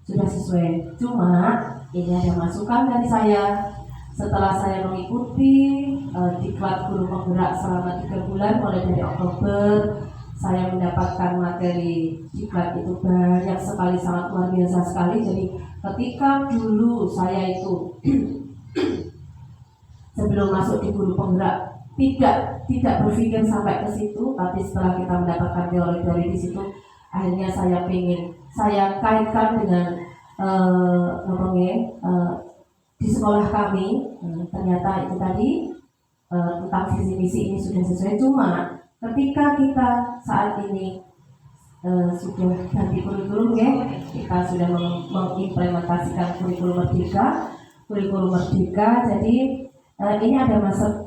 sudah sesuai. Cuma ini ada masukan dari saya setelah saya mengikuti diklat guru penggerak selama 3 bulan mulai dari Oktober. Saya mendapatkan materi diklat itu banyak sekali, sangat luar biasa sekali. Jadi ketika dulu saya itu sebelum masuk di guru penggerak tidak berpikir sampai ke situ, tapi setelah kita mendapatkan teori-teori di situ, akhirnya saya kaitkan dengan di sekolah kami. Ternyata itu tadi tentang visi misi ini sudah sesuai. Cuma ketika kita saat ini sudah ganti kurikulum ya, kita sudah mengimplementasikan kurikulum merdeka. Jadi ini ada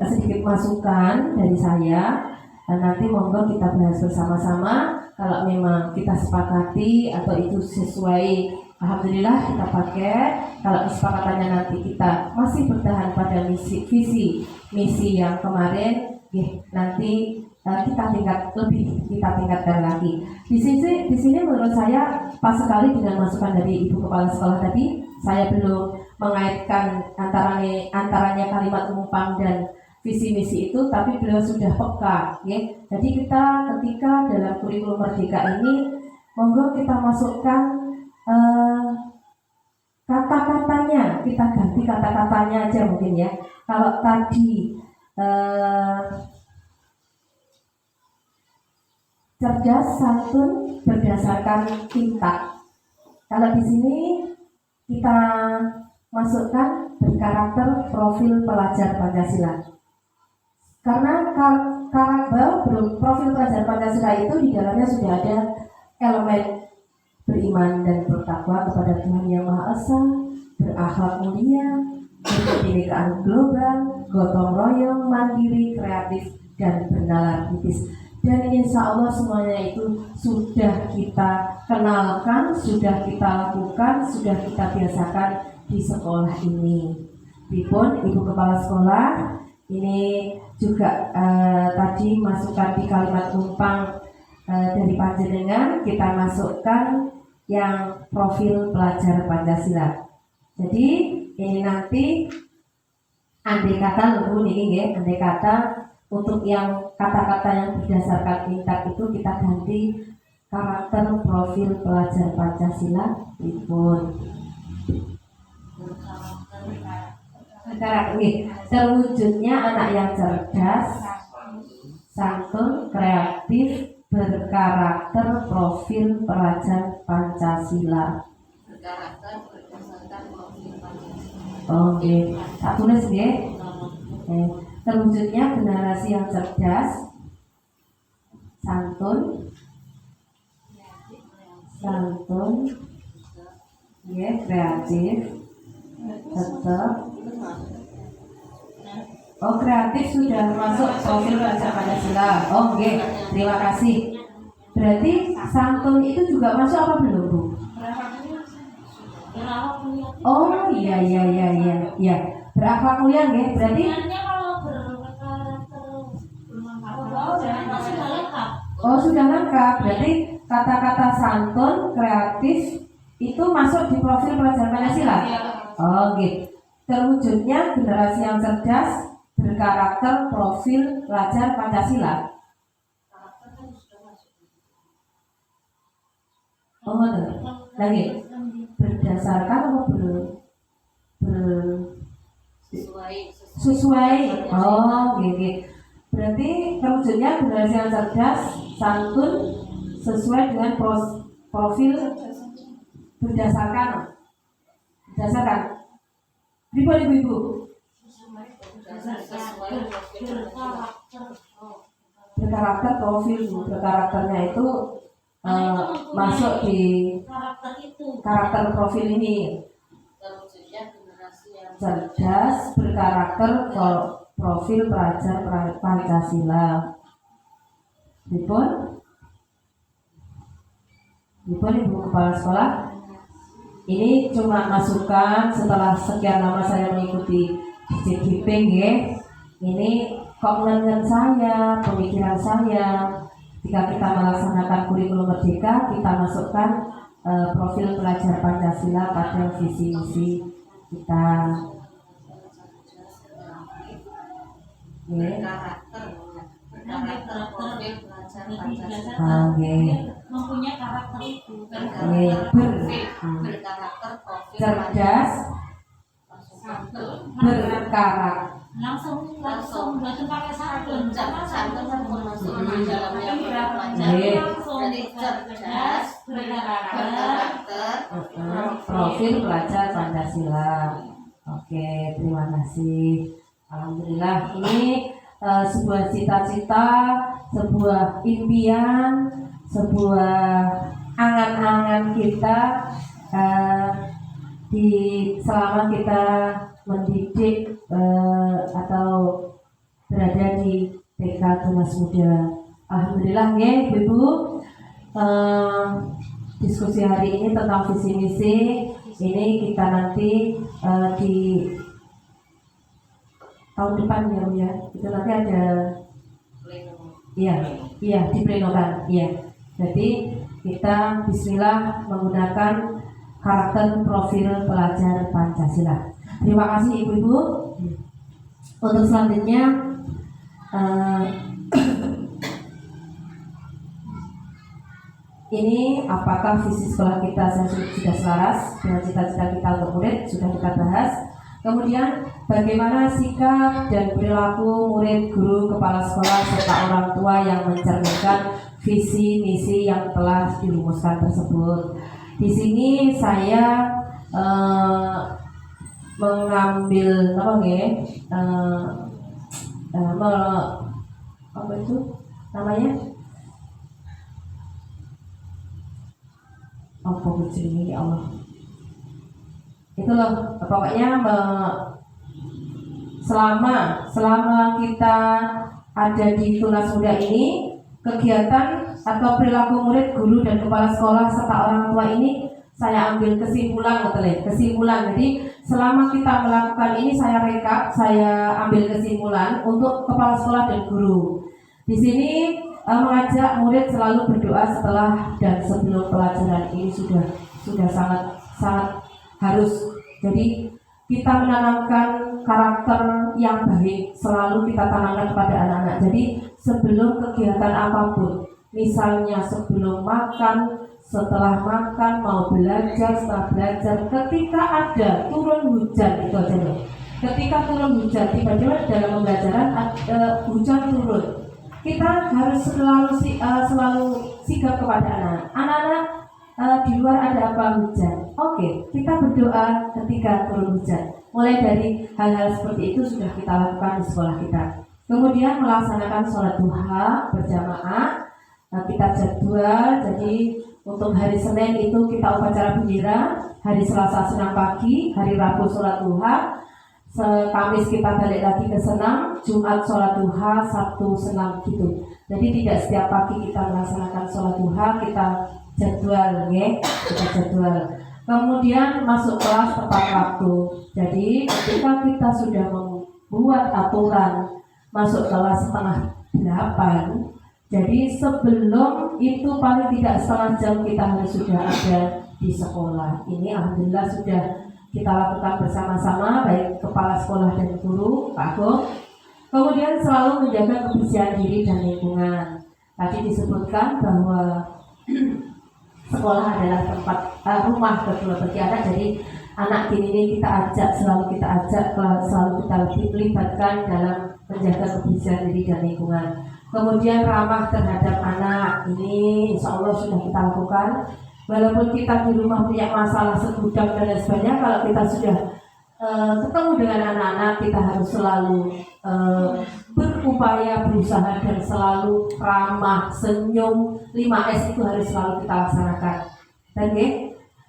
sedikit masukan dari saya, dan nanti monggo kita bahas bersama-sama. Kalau memang kita sepakati atau itu sesuai, alhamdulillah kita pakai. Kalau kesepakatannya nanti kita masih bertahan pada visi misi yang kemarin, nanti kita tingkatkan lagi. Di sini menurut saya pas sekali dengan masukan dari Ibu Kepala Sekolah tadi. Saya belum mengaitkan antaranya kalimat umpan dan visi misi itu, tapi beliau sudah peka, ya. Jadi kita ketika dalam kurikulum merdeka ini, monggo kita masukkan kata-katanya, kita ganti kata-katanya aja mungkin ya. Kalau tadi cerdas, santun, berdasarkan tingkat. Kalau di sini kita masukkan berkarakter profil pelajar Pancasila. Karena profil pelajar Pancasila itu di dalamnya sudah ada elemen beriman dan bertakwa kepada Tuhan Yang Maha Esa, berakhlak mulia, berkebinekaan global, gotong royong, mandiri, kreatif, dan bernalar kritis. Dan insya Allah semuanya itu sudah kita kenalkan, sudah kita lakukan, sudah kita biasakan di sekolah ini. Pripun Ibu Kepala Sekolah, ini juga tadi masukkan di kalimat umpang dari panjenengan, kita masukkan yang profil pelajar Pancasila. Jadi ini nanti andai kata andai kata untuk yang kata-kata yang berdasarkan tingkat itu kita ganti karakter profil pelajar Pancasila. Pripun terwujudnya anak yang cerdas, santun, kreatif, berkarakter profil pelajar Pancasila. Berkarakter berdasarkan profil Pancasila. Oke, tak tulis ya. Terwujudnya generasi yang cerdas, santun, ya, kreatif, tetap. Oh, kreatif sudah masuk profil pelajar Pancasila. Oh, oke, terima kasih. Berarti santun itu juga masuk apa belum, Bu? Oh, iya. Berakhlak mulia nggih. Berarti sudah lengkap. Berarti kata-kata santun, kreatif itu masuk di profil pelajar Pancasila. Oh, gitu. Terwujudnya generasi yang cerdas, berkarakter profil pelajar Pancasila. Oh, betul. Lagi berdasarkan apa sesuai. Oh, gitu. Berarti terwujudnya generasi yang cerdas, santun, sesuai dengan profil berdasarkan. Pripun Ibu-ibu? sesuai profil berkarakter. Berkarakter profil, berkarakternya itu masuk di Karakter itu. karakter profil ini. terwujudnya generasi yang Cerdas, berkarakter, profil pelajar Pancasila. Dipun Ibu Kepala Sekolah, ini cuma masukan setelah sekian lama saya mengikuti DJGP ya. Ini komitmen saya, pemikiran saya. Jika kita melaksanakan kurikulum merdeka, kita masukkan profil pelajar Pancasila pada visi misi kita. berkarakter profil pelajar Pancasila. Oke. Mempunyai karakter itu. Berkarakter profil Cerdas, berkarakter. Langsung berarti pakai santun. santun masuk di dalamnya pelajar. Jadi cerdas, berkarakter, Profil pelajar Pancasila. Oke, terima kasih. Alhamdulillah, ini sebuah cita-cita, sebuah impian, sebuah angan-angan kita selama kita mendidik atau berada di TK Tunas Muda. Alhamdulillah ya Ibu, diskusi hari ini tentang visi misi ini kita nanti di tahun depan ya Bu ya, itu nanti ada iya di pleno kan, iya. Jadi kita Bismillah menggunakan karakter profil pelajar Pancasila. Terima kasih Ibu-ibu. Untuk selanjutnya ini apakah visi sekolah kita sudah selaras dengan cita-cita kita untuk murid, sudah kita bahas. Kemudian bagaimana sikap dan perilaku murid, guru, kepala sekolah serta orang tua yang mencerminkan visi misi yang telah dirumuskan tersebut. Di sini saya mengambil apa itu namanya? Apa ini ya Allah? Itu loh, pokoknya selama kita ada di Tunas Muda ini, kegiatan atau perilaku murid, guru dan kepala sekolah serta orang tua ini saya ambil kesimpulan. Jadi selama kita melakukan ini saya rekap, saya ambil kesimpulan untuk kepala sekolah dan guru. Di sini mengajak murid selalu berdoa setelah dan sebelum pelajaran ini sudah sangat harus. Jadi kita menanamkan karakter yang baik selalu kita tanamkan kepada anak-anak. Jadi sebelum kegiatan apapun, misalnya sebelum makan, setelah makan, mau belajar, setelah belajar, ketika ada turun hujan, itu aja loh. Ketika turun hujan, tiba-tiba dalam pembelajaran hujan turun, kita harus selalu sigap kepada anak-anak. Anak-anak di luar ada apa, hujan. Oke, kita berdoa ketika turun hujan. Mulai dari hal-hal seperti itu sudah kita lakukan di sekolah kita. Kemudian melaksanakan sholat duha berjamaah. Kita jadwal, jadi untuk hari Senin itu kita upacara bendera, hari Selasa senam pagi, hari Rabu sholat duha, Kamis kita balik lagi ke senam, Jumat sholat duha, Sabtu senam gitu. Jadi tidak setiap pagi kita melaksanakan sholat duha, kita jadwal ya, kita jadwal. Kemudian masuk kelas tepat waktu. Jadi ketika kita sudah membuat aturan masuk kelas setengah 8, jadi sebelum itu paling tidak setengah jam kita harus sudah ada di sekolah. Ini alhamdulillah sudah kita lakukan bersama-sama, baik kepala sekolah dan guru, Pak Agung. Kemudian selalu menjaga kebersihan diri dan lingkungan. Tadi disebutkan bahwa sekolah adalah tempat rumah kedua bagi anak. Jadi anak ini selalu kita ajak libatkan dalam menjaga kebersihan diri dan lingkungan. Kemudian ramah terhadap anak, ini insya Allah sudah kita lakukan. Walaupun kita di rumah punya masalah segudang dan lain sebagainya, kalau kita sudah ketemu dengan anak-anak, kita harus selalu berupaya, berusaha dan selalu ramah, senyum. 5S itu harus selalu kita laksanakan. Oke?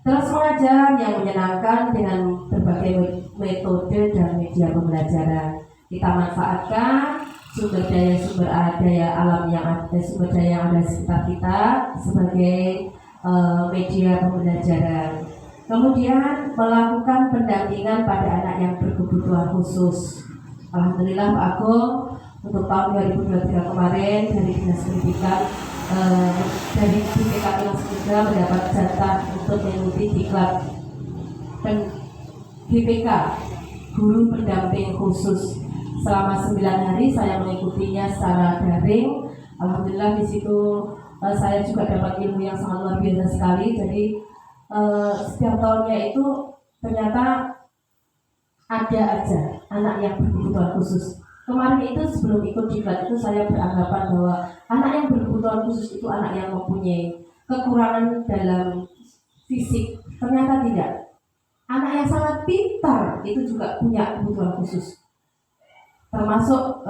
Terus mengajar yang menyenangkan dengan berbagai metode dan media pembelajaran. Kita manfaatkan sumber daya alam yang ada, sumber daya yang ada di sekitar kita sebagai media pembelajaran. Kemudian melakukan pendampingan pada anak yang berkebutuhan khusus. Alhamdulillah Pak Agung, untuk tahun 2023 kemarin dari Dinas Pendidikan dari BPK Kelas 3 mendapat jatah untuk mengikuti diklat GPK Guru Pendamping Khusus. Selama 9 hari saya mengikutinya secara daring. Alhamdulillah di situ saya juga dapat ilmu yang sangat luar biasa sekali. Jadi setiap tahunnya itu ternyata ada aja anak yang berkebutuhan khusus. Kemarin itu sebelum ikut diklat itu saya beranggapan bahwa anak yang berkebutuhan khusus itu anak yang mempunyai kekurangan dalam fisik. Ternyata tidak. Anak yang sangat pintar itu juga punya kebutuhan khusus. Termasuk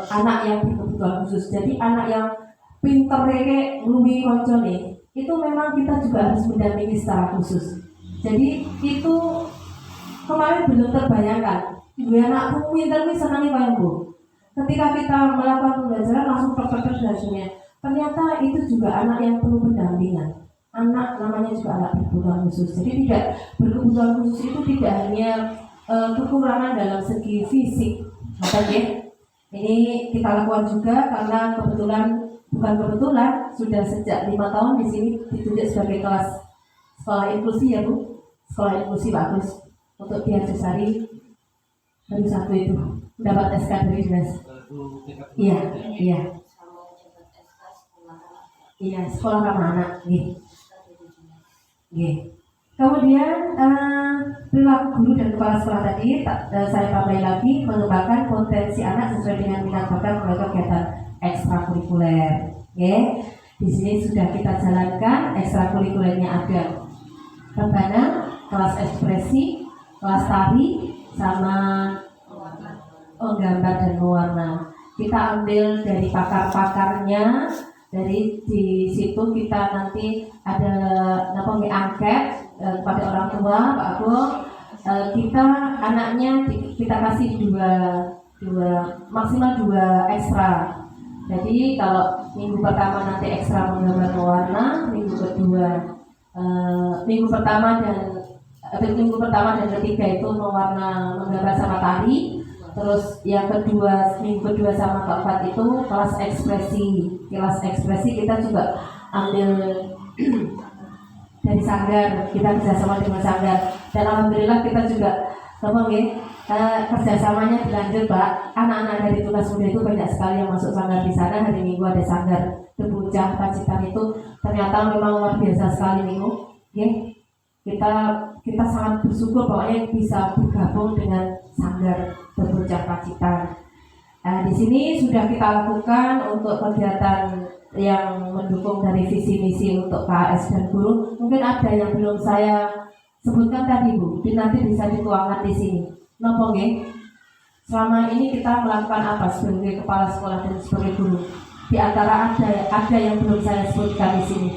anak yang berkebutuhan khusus. Jadi anak yang pintar kayak ngelumi koncone itu memang kita juga harus mendampingi secara khusus. Jadi itu kemarin belum terbayangkan. Ibu anakku pintar wis senangi kaya Bu. Ketika kita melakukan pembelajaran langsung terpikir dan sebagainya. Ternyata itu juga anak yang perlu pendampingan. Anak namanya juga anak berkebutuhan khusus. Jadi tidak berkebutuhan khusus itu tidak hanya kekurangan dalam segi fisik. Makanya ini kita lakukan juga karena bukan kebetulan sudah sejak 5 tahun di sini ditunjuk sebagai kelas sekolah inklusi ya Bu. Sekolah inklusi bagus untuk Dian Sesari. Baru satu itu mendapat SK dari dinas. Iya, sekolah ramah anak. Kemudian perilaku guru dan kepala sekolah tadi saya tambah lagi, mengembangkan potensi anak sesuai dengan minat bakat melalui kegiatan ekstrakurikuler. Di sini sudah kita jalankan ekstrakurikulernya ada rebana, kelas ekspresi, kelas tari, sama gambar dan mewarna. Kita ambil dari pakar-pakarnya. Dari di situ kita nanti ada angket kepada orang tua Pak Agung. Kita anaknya kita kasih maksimal 2 ekstra. Jadi kalau minggu pertama nanti ekstra menggambar mewarna, minggu pertama dan ketiga itu menggambar sama tari. Terus yang minggu kedua sama keempat itu kelas ekspresi. Kelas ekspresi kita juga ambil dari sanggar, kita kerjasama dengan sanggar. Dan alhamdulillah kita juga kerjasamanya dilanjut Pak. Anak-anak dari Tunas Muda itu banyak sekali yang masuk sanggar di sana. Hari Minggu ada sanggar Tebucah Pacitan itu ternyata memang luar biasa sekali Minggu. Kita sangat bersyukur pokoknya bisa bergabung dengan sanggar Tebucah Pacitan. Di sini sudah kita lakukan untuk kegiatan yang mendukung dari visi misi untuk KAS dan guru. Mungkin ada yang belum saya sebutkan tadi Bu, nanti bisa dituangkan di sini. Nopo nggih? Selama ini kita melakukan apa sebagai kepala sekolah dan sebagai guru? Di antara ada yang belum saya sebutkan di sini.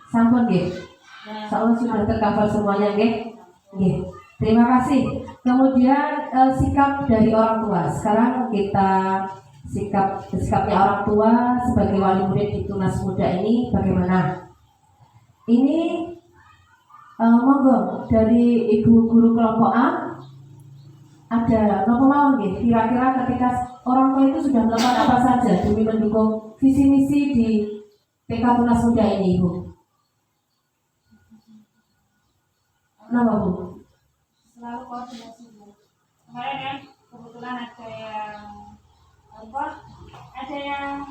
Sampun nggih. Insyaallah sudah tercover semuanya nggih. Nggih. Terima kasih. Kemudian sikap dari orang tua. Sekarang kita sikapnya orang tua sebagai wali murid di Tunas Muda ini bagaimana? Ini monggo dari Ibu Guru kelompok A ada nopo mawon nggih. Kira-kira ketika orang tua itu sudah melakukan apa saja demi mendukung visi misi di TK Tunas Muda ini, Ibu? Nama Bu? Selalu koordinasi Bu. Kemarin kan kebetulan ada yang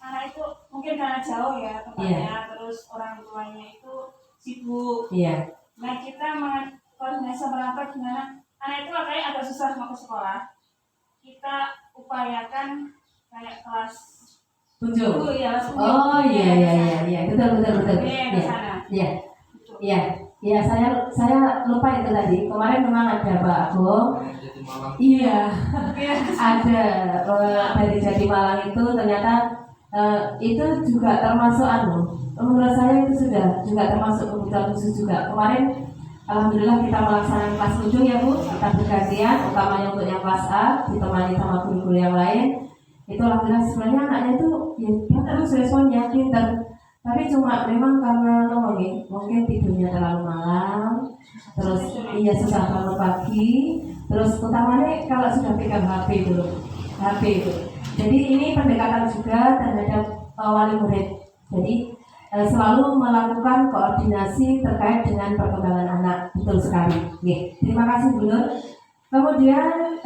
anak itu mungkin karena jauh ya tempatnya, terus orang tuanya itu sibuk. Nah kita koordinasi merangkap gimana anak itu katanya agak susah mau ke sekolah. Kita upayakan kayak kelas 7 ya. Oh iya betul. Iya. Ya, saya lupa itu tadi. Kemarin memang ada Pak Agung. Iya, ada dari Jatimalang itu ternyata itu juga termasuk menurut saya itu sudah juga termasuk kebutuhan khusus juga. Kemarin alhamdulillah kita melaksanakan kelas ujung ya Bu, kita bergantian, utamanya untuk yang kelas A ditemani sama guru-guru yang lain. Itu alhamdulillah sebenarnya anaknya itu ya terus responnya pintar. Tapi cuma memang karena mungkin tidurnya terlalu malam, terus iya susah bangun pagi, terus utamanya kalau sudah pegang HP itu. Jadi ini pendekatan juga terhadap wali murid. Jadi selalu melakukan koordinasi terkait dengan perkembangan anak, betul sekali. Terima kasih Bu Nur. Kemudian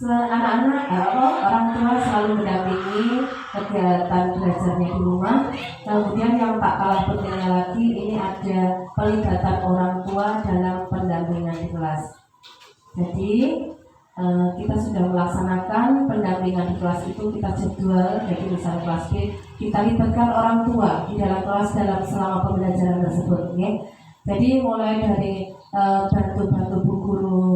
anak-anak orang tua selalu mendampingi kegiatan belajarnya di rumah. Kemudian yang tak kalah pentingnya lagi, ini ada pelibatan orang tua dalam pendampingan di kelas. Jadi kita sudah melaksanakan pendampingan di kelas itu, kita jadwal. Jadi misalnya kelas B, kita libatkan orang tua di dalam kelas selama pembelajaran tersebut. Jadi mulai dari bantu bu guru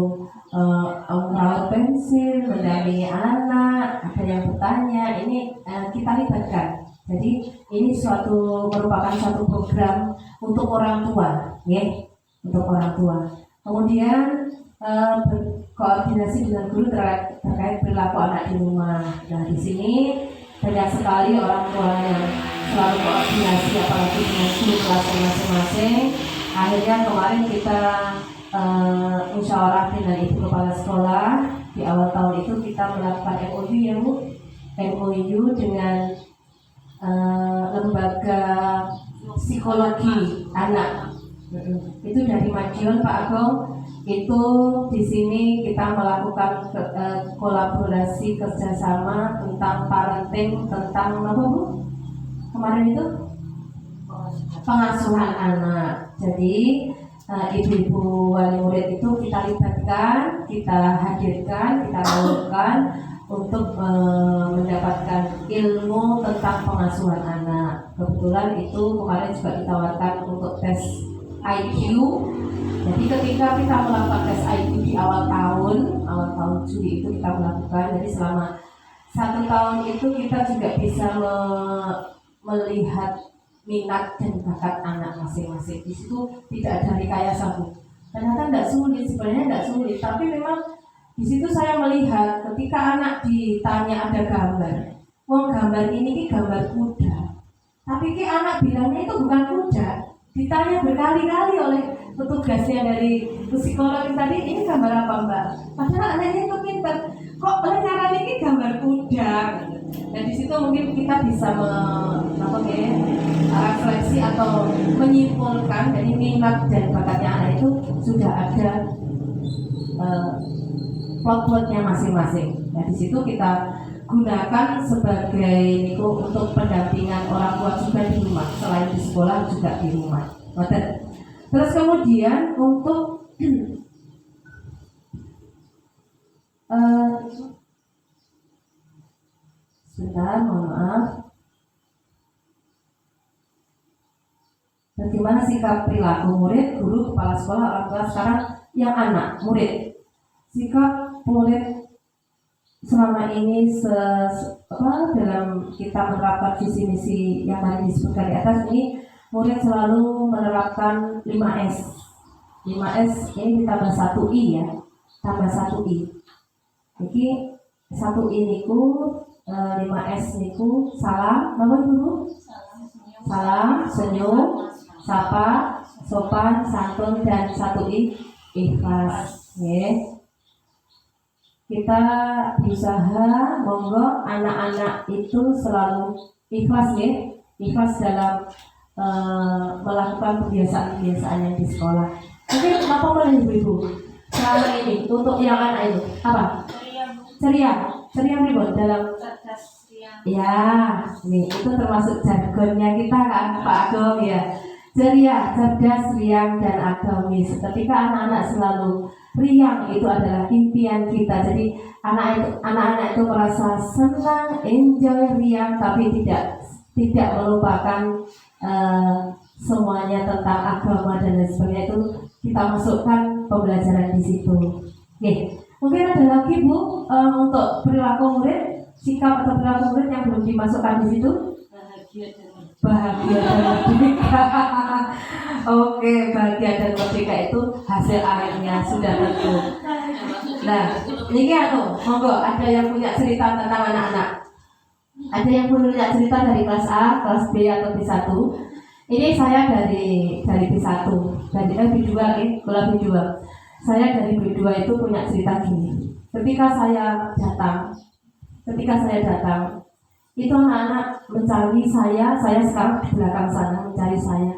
merawat pensil, mendampingi anak, ada yang bertanya, ini kita libatkan. Jadi ini merupakan suatu program untuk orang tua, untuk orang tua. Kemudian berkoordinasi dengan guru terkait perilaku anak di rumah. Nah di sini banyak sekali orang tua yang selalu koordinasi, apalagi dengan guru kelasnya masing-masing. Akhirnya kemarin kita musyawarah dengan ibu kepala sekolah di awal tahun itu, kita melakukan MOU ya Bu, MOU dengan lembaga psikologi anak. Itu dari Madiun Pak Agung. Itu di sini kita melakukan kolaborasi kerjasama tentang parenting, tentang apa Bu? Kemarin itu pengasuhan anak. Jadi ibu-ibu wali murid itu kita libatkan, kita hadirkan, kita lakukan untuk mendapatkan ilmu tentang pengasuhan anak. Kebetulan itu kemarin juga ditawarkan untuk tes IQ. Jadi ketika kita melakukan tes IQ di awal tahun Juli itu kita melakukan. Jadi selama 1 tahun itu kita juga bisa melihat minat dan bakat anak masing-masing. Di situ tidak ada rekayasa Bu. Ternyata sebenarnya tidak sulit, tapi memang di situ saya melihat ketika anak ditanya ada gambar, gambar ini gambar kuda, tapi anak bilangnya itu bukan kuda. Ditanya berkali-kali oleh petugasnya dari psikolog tadi, ini gambar apa Mbak? Padahal anaknya itu pintar, kok nyaranya ini gambar kuda. Dan di situ mungkin kita bisa refleksi atau menyimpulkan dari minat dan bakatnya anak itu sudah ada plot-plotnya masing-masing. Nah di situ kita gunakan sebagai untuk pendampingan orang tua juga di rumah, selain di sekolah juga di rumah. Terus kemudian untuk sebentar, mohon maaf. Bagaimana sikap perilaku murid, guru, kepala sekolah, orang tua sekarang yang anak, murid. Sikap murid selama ini dalam kita menerapkan visi misi yang tadi disebutkan di atas ini, murid selalu menerapkan 5S. 5S ini ditambah 1I ya, tambah 1I. Jadi 1I niku 5S niku salam, apa dulu? Salam, senyum, sapa, sopan, santun, dan 1I ikhlas. Kita berusaha monggo anak-anak itu selalu ikhlas ikhlas dalam melakukan kebiasaan-kebiasaan yang di sekolah. Tapi kenapa boleh ibu-ibu selama ini untuk yang anak itu apa? Ceria ribut dalam ya, itu termasuk jargonnya kita kan Pak Agung ya. Ceria, cerdas, riang, dan agamis. Ketika anak-anak selalu riang, itu adalah impian kita. Jadi anak-anak itu merasa senang, enjoy, riang, tapi tidak melupakan semuanya tentang agama dan lain sebagainya itu kita masukkan pembelajaran di situ. Oke, mungkin ada lagi Bu untuk perilaku murid, sikap atau perilaku murid yang belum dimasukkan di situ. Bahagia dan merdeka. Oke, bahagia dan merdeka itu hasil akhirnya sudah tentu. Nah, ini monggo ada yang punya cerita tentang anak-anak. Ada yang punya cerita dari kelas A, kelas B atau B1. Ini saya dari B1, dari B2 kelas B2. Saya dari B2 itu punya cerita gini. Ketika saya datang, itu anak-anak mencari saya sekarang di belakang sana mencari saya.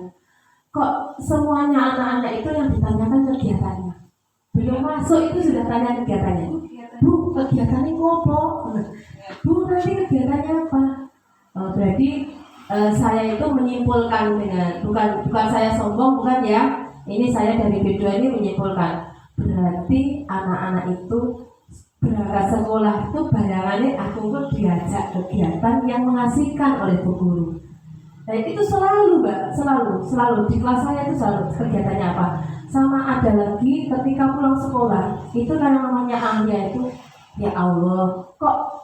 Kok semuanya anak-anak itu yang ditanyakan kegiatannya? Belum masuk itu sudah tanya kegiatannya. Bu, kegiatannya apa? Bu, nanti kegiatannya apa? Berarti saya itu menyimpulkan dengan bukan saya sombong, bukan ya. Ini saya dari B2 ini menyimpulkan. Berarti anak-anak itu berangkat sekolah itu bayangannya aku tuh diajak kegiatan yang mengasihkan oleh bu guru. Nah itu selalu Mbak, selalu di kelas saya itu selalu kegiatannya apa. Sama ada lagi ketika pulang sekolah itu yang namanya Anggia itu, ya Allah kok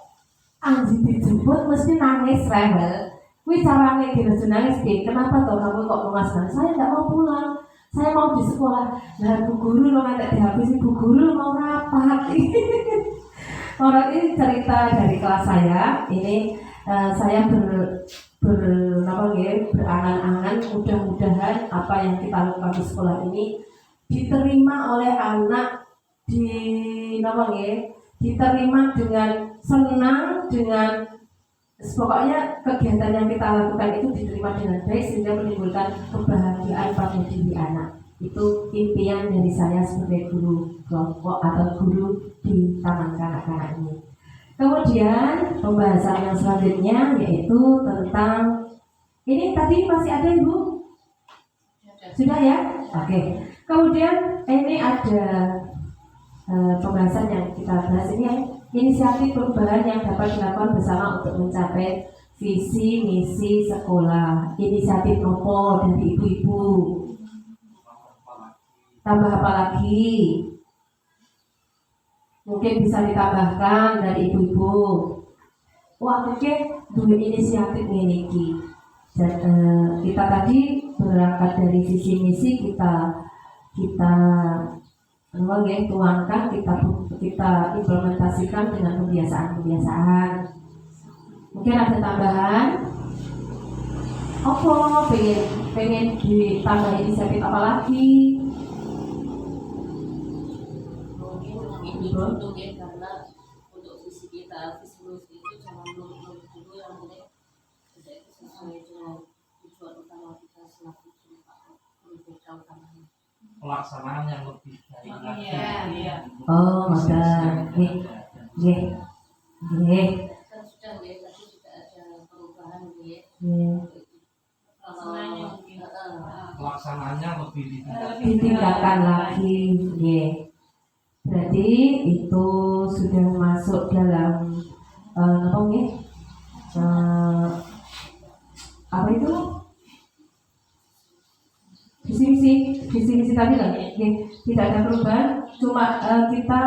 Anggi dijemput mesti nangis rewel. Wih caranya gitu nangis kenapa toh kamu kok mengasihkan? Saya tidak mau pulang, saya mau di sekolah. Nah bu guru lo nanti dihabisi, bu guru mau rapat. Orang ini cerita dari kelas saya. Ini saya berangan-angan mudah-mudahan apa yang kita lakukan di sekolah ini diterima oleh anak diterima dengan senang, dengan pokoknya kegiatan yang kita lakukan itu diterima dengan baik sehingga menimbulkan kebahagiaan pada diri anak. Itu impian dari saya sebagai guru kelompok atau guru di taman kanak-kanak ini. Kemudian pembahasan yang selanjutnya yaitu tentang ini tadi masih ada Ibu? Sudah ya? Oke. Kemudian ini ada pembahasan yang kita bahas ini inisiatif perubahan yang dapat dilakukan bersama untuk mencapai visi misi sekolah. Inisiatif nopo dari ibu-ibu. Tambah apa lagi? Mungkin bisa ditambahkan dari ibu-ibu. Wah, mungkin dua inisiatif ini. Dan kita tadi berangkat dari visi misi kita tuangkan, kita implementasikan dengan kebiasaan. Mungkin ada tambahan. Pengen ditambah inisiatif apa lagi? Untuk ya karena untuk visi kita visi misi itu jangan dulu yang penting itu sesuai dengan tujuan utama kita selaku guru utamanya. Pelaksanaan yang lebih baik lagi. Iya. Oh, maka nggih. Kan sudah ya tadi juga ada perubahan ya. Pelaksanaannya lebih Ditingkatkan lagi, nggih. Berarti itu sudah masuk dalam apa itu visi misi tadi lah. Tidak ada perubahan, cuma kita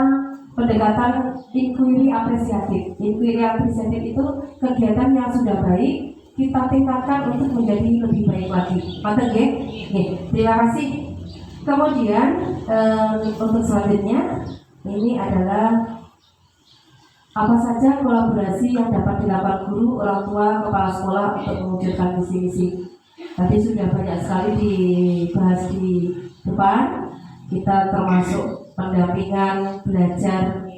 pendekatan inquiry apresiatif itu kegiatan yang sudah baik kita tingkatkan untuk menjadi lebih baik lagi. Mantap ya? Terima kasih. Kemudian untuk selanjutnya ini adalah apa saja kolaborasi yang dapat dilakukan guru, orang tua, kepala sekolah untuk mewujudkan visi misi. Tadi sudah banyak sekali dibahas di depan. Kita termasuk pendampingan belajar,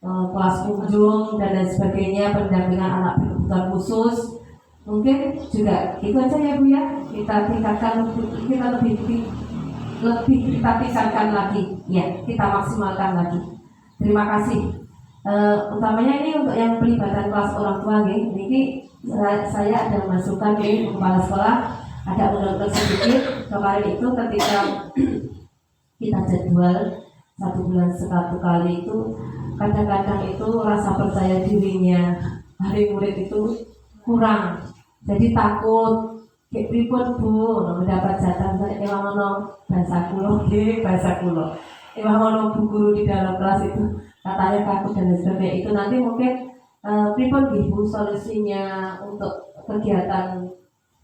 kelas kunjung dan lain sebagainya, pendampingan anak berkebutuhan khusus. Mungkin juga itu aja ya Bu ya. Kita tingkatkan, kita lebih kita tingkatkan lagi, ya kita maksimalkan lagi. Terima kasih. Utamanya ini untuk yang pelibatan kelas orang tua, ini saya ada masukan dari kepala sekolah, ada undang-undang sedikit kemarin itu ketika kita jadwal 1 bulan sekali kali itu kadang-kadang itu rasa percaya dirinya hari murid itu kurang, jadi takut Kayak pripun Bu, mendapat jatah saya emang ono bahasa kulo, bahasa kulo. Emang ono bu guru di dalam kelas itu katanya kaku dan lain sebagainya. Itu nanti mungkin pripun Bu solusinya untuk kegiatan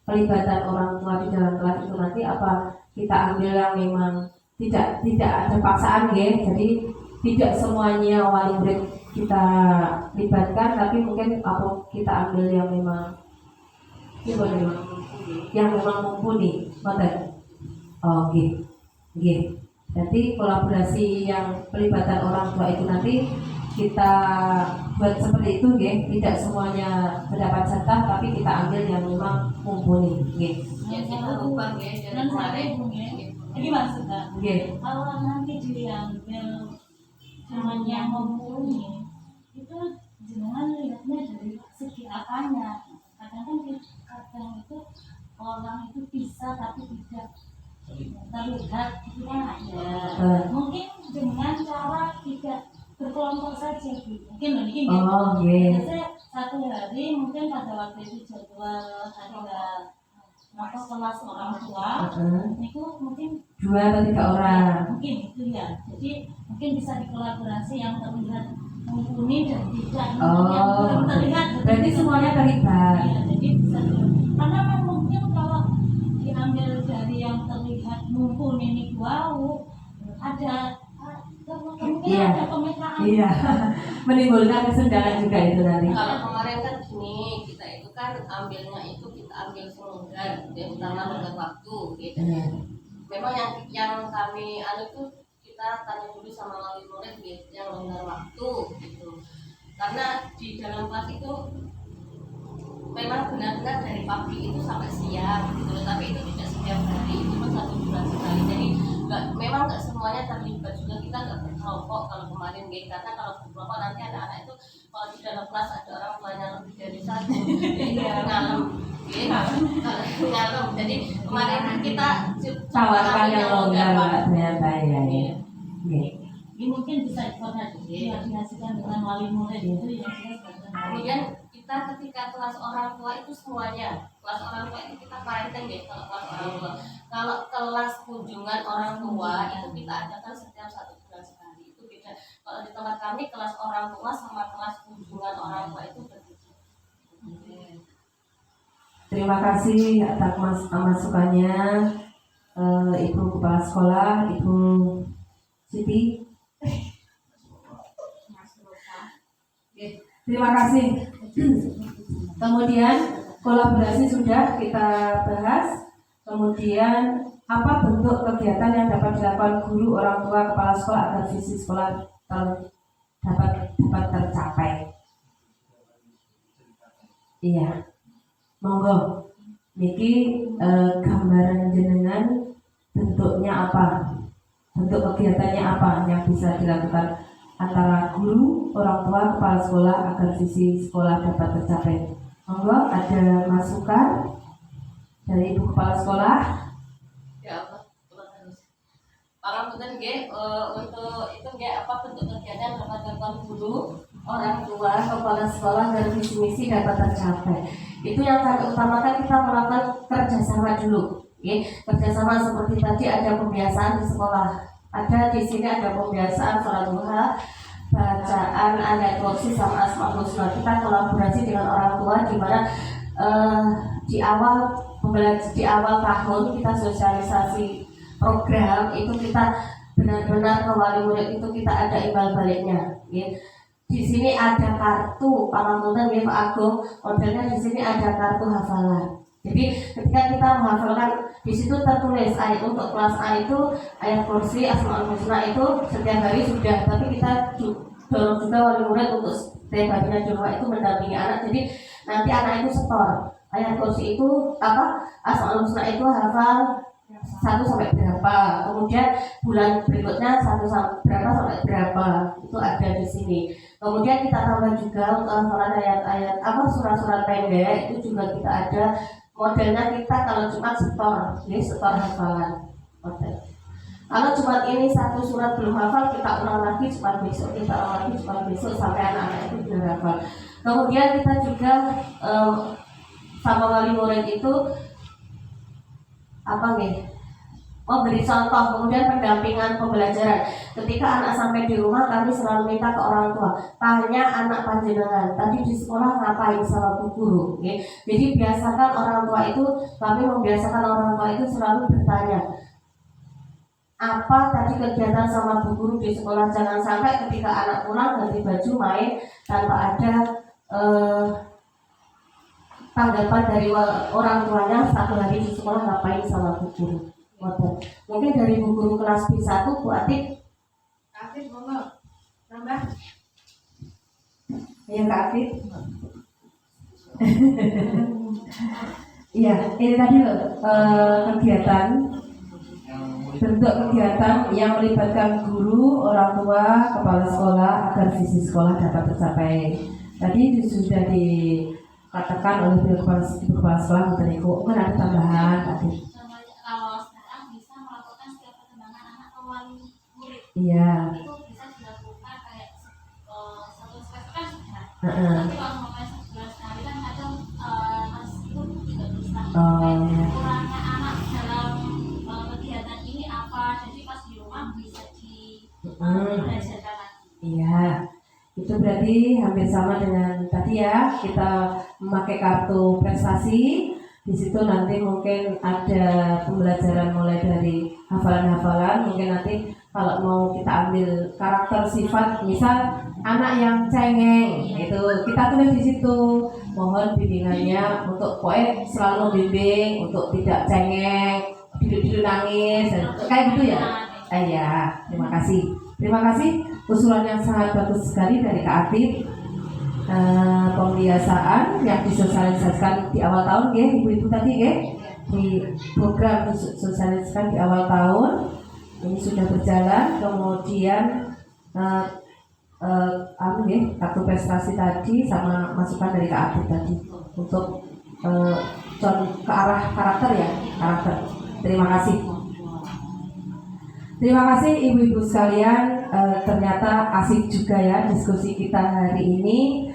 pelibatan orang tua di dalam kelas itu nanti apa kita ambil yang memang tidak ada paksaan ya. Jadi tidak semuanya wali murid kita libatkan, tapi mungkin apa kita ambil yang memang yang memang mumpuni, ngoten. Oke, oke. Jadi kolaborasi yang pelibatan orang tua itu nanti kita buat seperti itu, ya. Tidak semuanya mendapat jatah, tapi kita ambil yang memang mumpuni, ya. Ya kita ubah ya dari Dan kemarin. saya punya, jadi maksudnya Ya. kalau nanti diambil cuman yang mumpuni itu jangan lihatnya dari segi apanya. Kadang itu orang itu bisa tapi tidak terlihat itu kan ada. Mungkin dengan cara tidak berkelompok saja gitu. Mungkin begini. Oh, iya. Biasanya satu hari mungkin pada waktu itu jadwal ada kelas orang tua itu mungkin 2 atau 3 orang. mungkin itu ya. Jadi mungkin bisa dikolaborasi yang terlihat mumpuni dan tidak yang belum terlihat. Berarti semuanya terlibat. Iya, jadi bisa karena kan mungkin kalau diambil dari yang terlihat mumpuni ini wow ada kemungkinan Iya. ada pemetaan. Iya, menimbulkan kesenjangan juga itu nanti. Kalau kemarin kan gini, kita itu kan ambilnya itu kita ambil selonggar, yang utama longgar waktu, gitu. Memang yang kami anu itu kita tanya dulu sama wali murid gitu, yang longgar waktu gitu. Karena di dalam kelas itu memang benar-benar dari pagi itu sampai siang gitu, tapi itu tidak setiap hari, cuma 1 bulan sekali. Jadi memang nggak semuanya terlibat juga, kita nggak berkelompok kalau kemarin gitu. Karena kalau berkelompok nanti anak-anak itu kalau di dalam kelas ada orang tuanya lebih dari 1 jadi ngalem gitu, ngalem. Jadi kemarin kita Tawarkan yang longgar waktu. ternyata ya. Iya. Ini mungkin bisa dikoordinasikan dengan wali murid itu yang jelas bagaimana. Kemudian kita ketika kelas orang tua itu semuanya, kelas orang tua itu kita parenting deh kalau kelas orang tua. Kalau kelas kunjungan orang tua itu kita adakan setiap 1 bulan sekali, itu beda. Kalau di tempat kami kelas orang tua sama kelas kunjungan orang tua itu berbeda. Terima kasih atas masukannya Ibu Kepala Sekolah, Ibu Siti. Terima kasih. Kemudian kolaborasi sudah kita bahas. Kemudian apa bentuk kegiatan yang dapat dilakukan guru, orang tua, kepala sekolah agar visi sekolah dapat tercapai? Iya, monggo. Niki gambaran jenengan bentuknya apa? Bentuk kegiatannya apa yang bisa dilakukan antara guru, orang tua, kepala sekolah agar visi sekolah dapat tercapai? Monggo, ada masukan dari Ibu Kepala Sekolah? Ya apa? Terus. Para punten nggih untuk itu nggih apa bentuk kegiatan dapat dilakukan guru, Orang tua, kepala sekolah dan visi misi dapat tercapai. Itu yang kami utamakan, kita melakukan kerjasama dulu. Ya, kerjasama seperti tadi ada pembiasaan di sekolah. Ada di sini ada pembiasaan sholat duha, bacaan ayat kursi sama asmaul husna. Kita kolaborasi dengan orang tua di mana di awal tahun kita sosialisasi program itu, kita benar-benar ke wali murid itu kita ada imbal baliknya. Ya. Di sini ada kartu pangapunten ya Pak Agung, modelnya di sini ada kartu hafalan. Jadi ketika kita menghafalkan di situ tertulis ayat untuk kelas A itu ayat kursi asmaul husna itu setiap hari sudah, tapi kita dorong juga wali murid untuk setiap harinya di rumah itu mendampingi anak. Jadi nanti anak itu setor ayat kursi itu apa asmaul husna itu hafal 1 sampai berapa, kemudian bulan berikutnya 1 sampai berapa itu ada di sini. Kemudian kita tambah juga untuk hafalan ayat-ayat apa surat-surat pendek itu juga kita ada modelnya. Kita kalau Jumat setor, ini setor hafalan model. Kalau Jumat ini 1 surat belum hafal, kita ulang lagi Jumat besok, kita ulang lagi Jumat besok sampai anak-anak itu sudah hafal. Kemudian kita juga sama wali murid itu memberi contoh, kemudian pendampingan pembelajaran. Ketika anak sampai di rumah, kami selalu minta ke orang tua, tanya anak panjenengan tadi di sekolah ngapain sama bu guru. Jadi biasakan orang tua itu, kami membiasakan orang tua itu selalu bertanya, apa tadi kegiatan sama bu guru di sekolah. Jangan sampai ketika anak pulang ganti baju main tanpa ada tanggapan dari orang tuanya satu hari di sekolah ngapain sama bu guru. Mungkin dari bu guru kelas B1, Bu Atik. Aktif monggo. Nambah. Ya Kak Atik. Iya, ini tadi loh kegiatan, bentuk kegiatan yang melibatkan guru, orang tua, kepala sekolah agar visi sekolah dapat tercapai. Tadi sudah dikatakan oleh kepala sekolah mungkin ada tambahan tadi. Kalau sekarang bisa melakukan setiap perkembangan anak ke wali murid. Iya. Itu bisa dilakukan kayak satu semester kan sudah. Heeh. Tapi kalau mau sebulan sekali kan kadang itu tidak bisa. Oh, iya. Kurangnya anak dalam kegiatan ini apa? Jadi pas di rumah bisa dibelajarkan lagi. Iya. Itu berarti hampir sama dengan tadi ya, kita memakai kartu prestasi. Di situ nanti mungkin ada pembelajaran mulai dari hafalan-hafalan. Mungkin nanti kalau mau kita ambil karakter sifat, misal anak yang cengeng, itu kita tulis di situ. Mohon bimbingannya untuk pokoknya selalu membimbing untuk tidak cengeng, duduk-duduk nangis, kayak gitu ya. Ya, terima kasih. Terima kasih usulan yang sangat bagus sekali dari Kak Atik. Pembiasaan yang disosialisasikan di awal tahun ya, ibu-ibu tadi ya, di program disosialisasikan di awal tahun ini sudah berjalan. Kemudian kartu prestasi tadi sama masukan dari Kak Atik tadi untuk ke arah karakter ya, karakter. Terima kasih. Terima kasih ibu-ibu sekalian. Ternyata asik juga ya diskusi kita hari ini.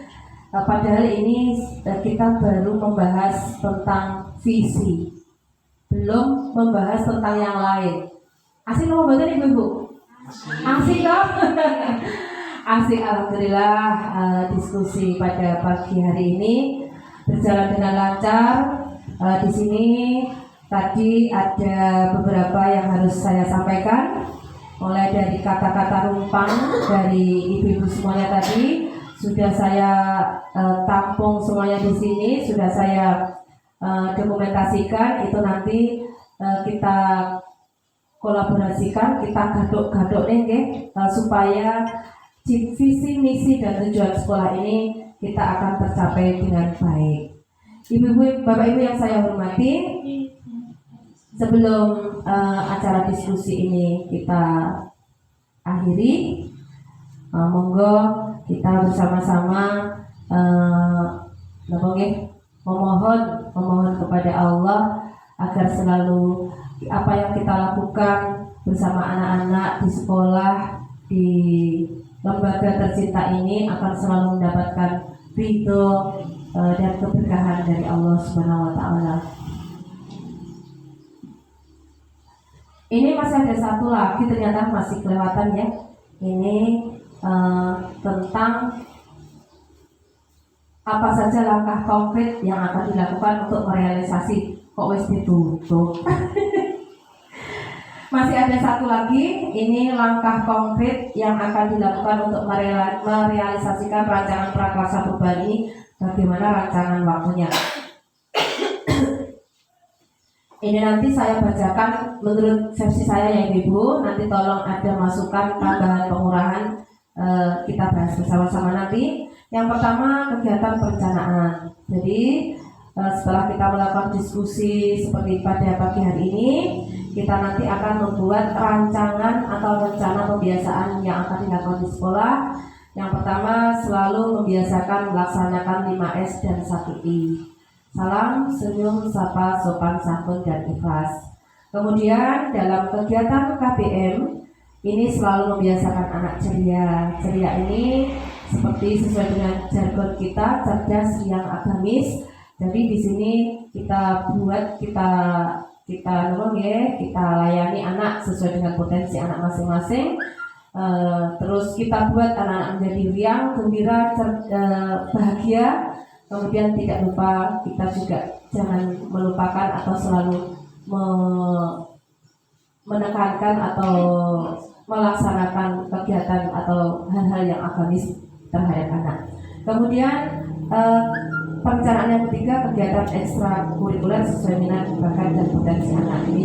Padahal ini kita baru membahas tentang visi, belum membahas tentang yang lain. Asik loh betul ibu-ibu? Asik kok? Asik, alhamdulillah. Diskusi pada pagi hari ini berjalan dengan lancar. Di sini tadi ada beberapa yang harus saya sampaikan, mulai dari kata-kata rumpang dari ibu-ibu semuanya tadi sudah saya tampung semuanya di sini, sudah saya dokumentasikan. Itu nanti kita kolaborasikan, kita gadok-gadok nih, supaya visi, misi dan tujuan sekolah ini kita akan tercapai dengan baik. Ibu-ibu, bapak-ibu yang saya hormati, sebelum acara diskusi ini kita akhiri, monggo kita bersama-sama memohon kepada Allah agar selalu apa yang kita lakukan bersama anak-anak di sekolah, di lembaga tercinta ini akan selalu mendapatkan ridho dan keberkahan dari Allah Subhanahu wa Ta'ala. Ini masih ada satu lagi, ternyata masih kelewatan ya. Ini tentang apa saja langkah konkret yang akan dilakukan untuk merealisasi. Kok wis ditutup? Masih ada satu lagi, ini langkah konkret yang akan dilakukan untuk merealisasikan rancangan prakersa perubahan ini. Bagaimana rancangan waktunya? Ini nanti saya bacakan menurut versi saya ya Ibu. Nanti tolong ada masukan, tambahan, pengurangan, kita bahas bersama-sama nanti. Yang pertama, kegiatan perencanaan. Jadi setelah kita melakukan diskusi seperti pada pagi hari ini, kita nanti akan membuat rancangan atau rencana pembiasaan yang akan dilakukan di sekolah. Yang pertama, selalu membiasakan melaksanakan 5S dan 1I. Salam, senyum, sapa, sopan, santun, dan ikhlas. Kemudian dalam kegiatan KBM ini selalu membiasakan anak ceria. Ceria ini seperti sesuai dengan jargon kita, cerdas, riang, agamis. Jadi di sini kita kita nolong ya, kita layani anak sesuai dengan potensi anak masing-masing. Terus kita buat anak-anak menjadi riang, gembira, bahagia. Kemudian tidak lupa kita juga jangan melupakan atau selalu menekankan atau melaksanakan kegiatan atau hal-hal yang agamis terhadap anak. Kemudian perencanaan yang ketiga, kegiatan ekstrakurikuler sesuai minat, bakat dan potensi anak. Ini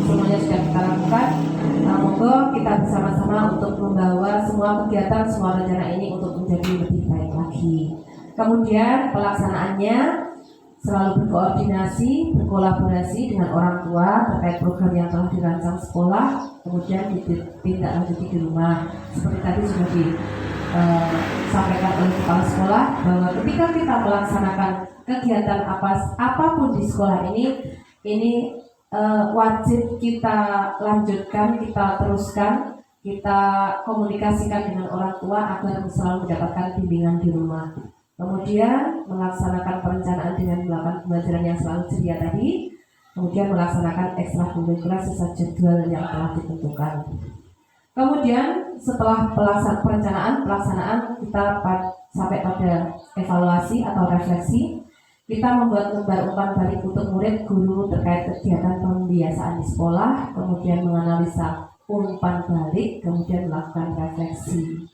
semuanya sudah kita lakukan. Monggo kita bersama-sama untuk membawa semua kegiatan, semua rencana ini untuk menjadi lebih baik lagi. Kemudian pelaksanaannya selalu berkoordinasi, berkolaborasi dengan orang tua terkait program yang telah dirancang sekolah, kemudian ditindaklanjuti di rumah. Seperti tadi sudah disampaikan oleh kepala sekolah bahwa ketika kita melaksanakan kegiatan apapun di sekolah ini wajib kita lanjutkan, kita teruskan, kita komunikasikan dengan orang tua agar selalu mendapatkan bimbingan di rumah. Kemudian melaksanakan perencanaan dengan melakukan pembelajaran yang selalu ceria tadi. Kemudian melaksanakan ekstrakurikuler sesuai jadwal yang telah ditentukan. Kemudian setelah pelaksanaan kita sampai pada evaluasi atau refleksi. Kita membuat lembar umpan balik untuk murid guru terkait kegiatan pembiasaan di sekolah. Kemudian menganalisa umpan balik, kemudian melakukan refleksi.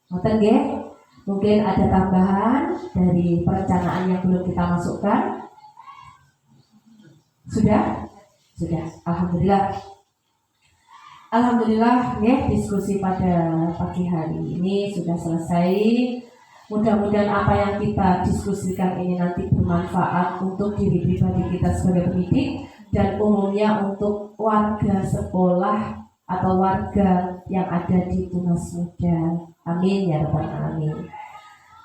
Ngoten nggih? Mungkin ada tambahan dari perencanaan yang belum kita masukkan. Sudah? Alhamdulillah. Alhamdulillah ya, diskusi pada pagi hari ini sudah selesai. Mudah-mudahan apa yang kita diskusikan ini nanti bermanfaat untuk diri pribadi kita sebagai pendidik dan umumnya untuk warga sekolah atau warga yang ada di Tunas Muda. Amin ya rabbal alamin.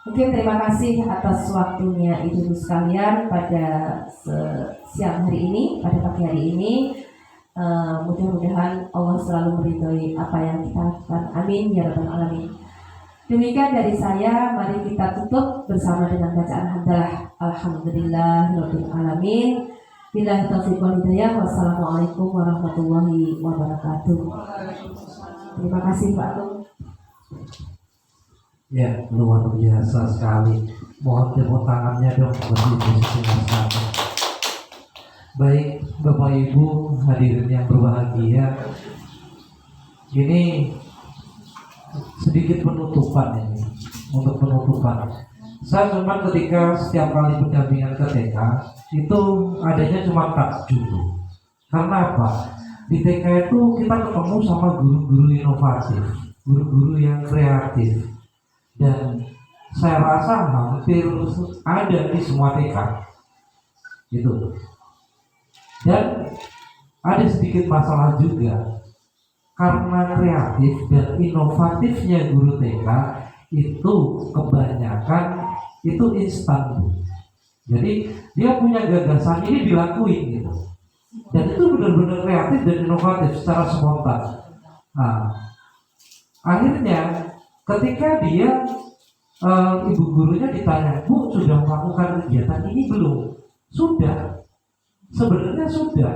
Mungkin terima kasih atas waktunya ibu-ibu sekalian pada siang hari ini, pada pagi hari ini. Mudah-mudahan Allah selalu meridhoi apa yang kita lakukan. Amin ya rabbal alamin. Demikian dari saya, mari kita tutup bersama dengan bacaan hamdalah. Alhamdulillahirabbil alamin. Billahi taufiq wal hidayah. Wassalamualaikum warahmatullahi wabarakatuh. Terima kasih Pak Tung. Ya, luar biasa sekali. Mohon tepuk tangannya dong buat Ibu Siti. Baik, Bapak Ibu hadirin yang berbahagia. Ini sedikit penutupan ini. Untuk penutupan, saya cuma ketika setiap kali pendampingan ke TK itu adanya cuma takjub. Karena apa? Di TK itu kita ketemu sama guru-guru inovatif, guru-guru yang kreatif. Dan saya rasa hampir ada di semua TK gitu. Dan ada sedikit masalah juga karena kreatif dan inovatifnya guru TK itu kebanyakan itu instan. Jadi dia punya gagasan ini dilakuin gitu. Dan itu benar-benar kreatif dan inovatif secara spontan. Nah, akhirnya ketika dia ibu gurunya ditanya, Bu, sudah melakukan kegiatan ini belum? Sudah, sebenarnya sudah,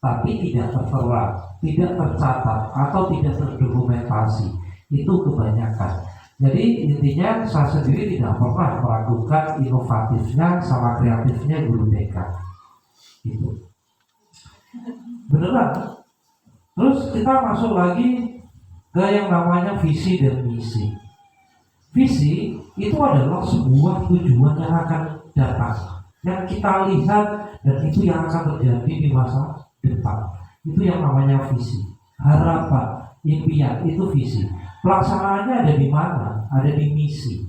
tapi tidak tertera, tidak tercatat atau tidak terdokumentasi. Itu kebanyakan. Jadi intinya saya sendiri tidak pernah meragukan inovatifnya sama kreatifnya guru TK. Itu beneran. Terus kita masuk lagi ke yang namanya visi dan misi. Visi itu adalah sebuah tujuan yang akan datang, yang kita lihat dan itu yang akan terjadi di masa depan. Itu yang namanya visi. Harapan, impian itu visi. Pelaksanaannya ada di mana? Ada di misi.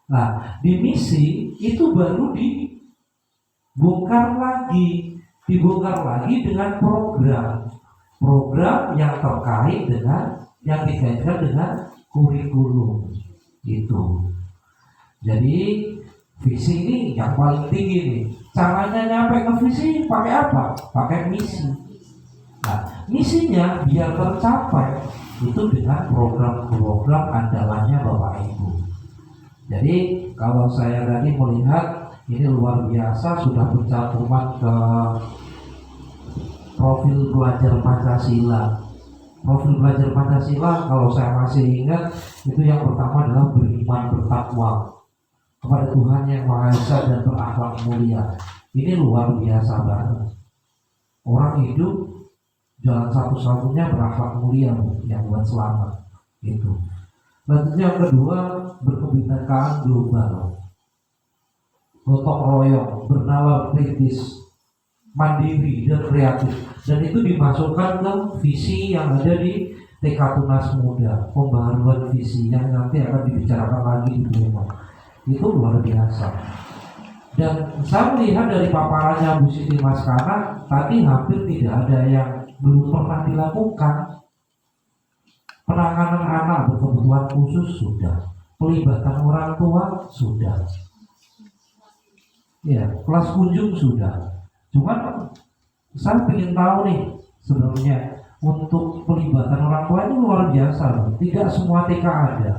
Nah, di misi itu baru dibongkar lagi dengan program yang terkait dengan yang dikaitkan dengan kurikulum itu. Jadi visi ini yang paling tinggi nih. Caranya nyampe ke visi pakai apa? Pakai misi. Nah, misinya biar tercapai itu dengan program-program andalannya Bapak Ibu. Jadi kalau saya tadi melihat ini luar biasa sudah bercantuman ke profil belajar Pancasila. Profil belajar Pancasila kalau saya masih ingat itu yang pertama adalah beriman bertakwa kepada Tuhan yang Maha Esa dan berakhlak mulia. Ini luar biasa banget. Orang hidup jalan satu-satunya berakhlak mulia yang buat selamat gitu. Lalu yang kedua berkebinekaan global, gotong royong, bernalar kritis, mandiri dan kreatif, dan itu dimasukkan ke visi yang ada di TK Tunas Muda, pembaharuan visi yang nanti akan dibicarakan lagi di Pleno. Itu luar biasa. Dan saya melihat dari paparannya Bu Siti Maskana tadi hampir tidak ada yang belum pernah dilakukan. Penanganan anak berkebutuhan khusus sudah, pelibatan orang tua sudah, ya kelas kunjung sudah. Cuman saya ingin tahu nih sebenarnya untuk pelibatan orang tua ini luar biasa loh. Tidak semua TK ada.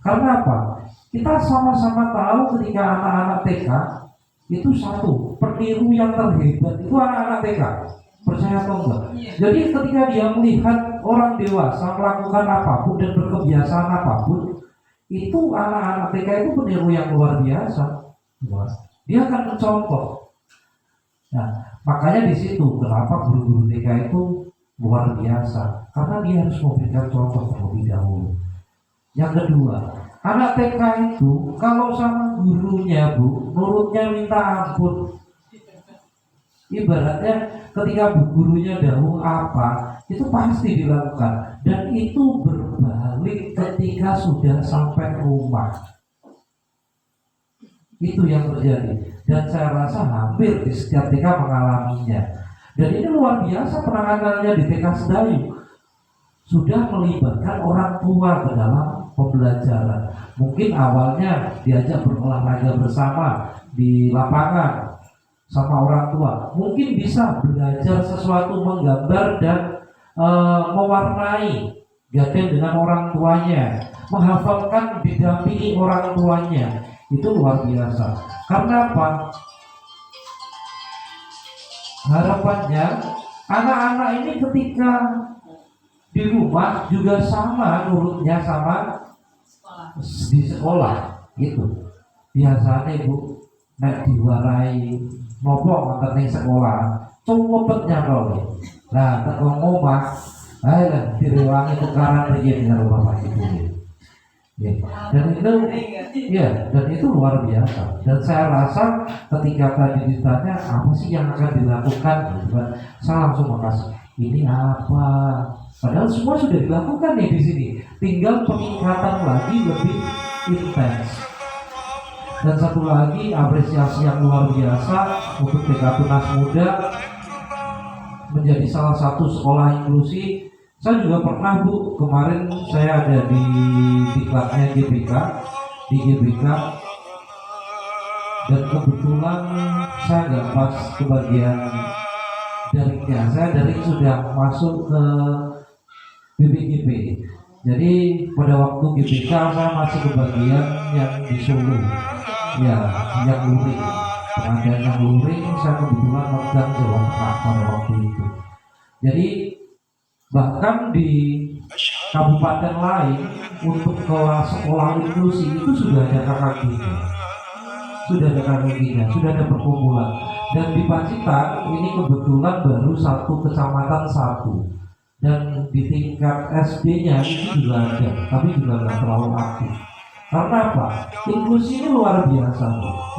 Karena apa? Kita sama-sama tahu ketika anak-anak TK itu satu peniru yang terhebat itu anak-anak TK. Percaya atau enggak? Jadi ketika dia melihat orang dewasa melakukan apapun dan berkebiasaan apapun, itu anak-anak TK itu peniru yang luar biasa. Dia akan mencontoh. Nah, makanya di situ kenapa guru-guru TK itu luar biasa, karena dia harus memberikan contoh terlebih dahulu. Yang kedua, anak TK itu kalau sama gurunya Bu, nurutnya minta ampun. Ibaratnya ketika bu gurunya dahulu apa, itu pasti dilakukan, dan itu berbalik ketika sudah sampai rumah. Itu yang terjadi, dan saya rasa hampir di setiap TK mengalaminya. Dan ini luar biasa penanganannya di TK Sedayu, sudah melibatkan orang tua ke dalam pembelajaran. Mungkin awalnya diajak berolahraga bersama di lapangan sama orang tua, mungkin bisa belajar sesuatu menggambar dan mewarnai, gandeng dengan orang tuanya, menghafalkan didampingi orang tuanya. Itu luar biasa. Karena apa? Harapannya anak-anak ini ketika di rumah juga sama nurutnya sama di sekolah gitu. Biasanya Bu nek diwarai nopo wonten ning sekolah cuwepetnya kok. Nah, nek wong omah ayo direwangi tukaran iki dengan Bapak Ibu. Ya. Dan itu ya, dan itu luar biasa. Dan saya rasa ketika tadi ditanya apa sih yang akan dilakukan, saya langsung makasih. Ini apa? Padahal semua sudah dilakukan nih di sini. Tinggal peningkatan lagi lebih intens. Dan satu lagi apresiasi yang luar biasa untuk TK Tunas Muda menjadi salah satu sekolah inklusi. Saya juga pernah Bu, kemarin saya ada di diklatnya GBK, di GBK, dan kebetulan saya nggak pas kebagian daringnya. Saya daring sudah masuk ke BPGP. Jadi pada waktu GBK saya masih kebagian yang di Solo, ya, yang luring. Pengadaan yang luring saya kebetulan megang Jawa Tengah pada waktu itu. Jadi bahkan di kabupaten lain untuk kelas sekolah inklusi itu sudah ada KKG-nya, sudah ada perkumpulan. Dan di Pacitan ini kebetulan baru satu kecamatan satu, dan di tingkat SD-nya itu juga ada, tapi juga nggak terlalu aktif. Karena apa? Inklusi ini luar biasa.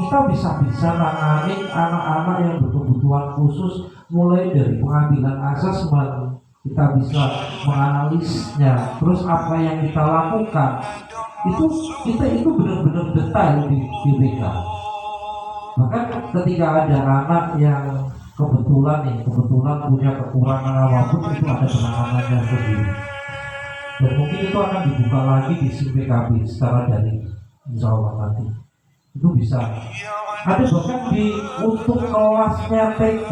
Kita bisa nanganin anak-anak yang berkebutuhan khusus, mulai dari pengambilan asesmen, kita bisa menganalisnya, terus apa yang kita lakukan itu benar-benar detail di BPK. Bahkan ketika ada anak yang kebetulan punya kekurangan apapun, itu ada penanganannya sendiri. Dan mungkin itu akan dibuka lagi di SIM-PKB secara daring, insya Allah nanti itu bisa. Ada bahkan untuk kelasnya TK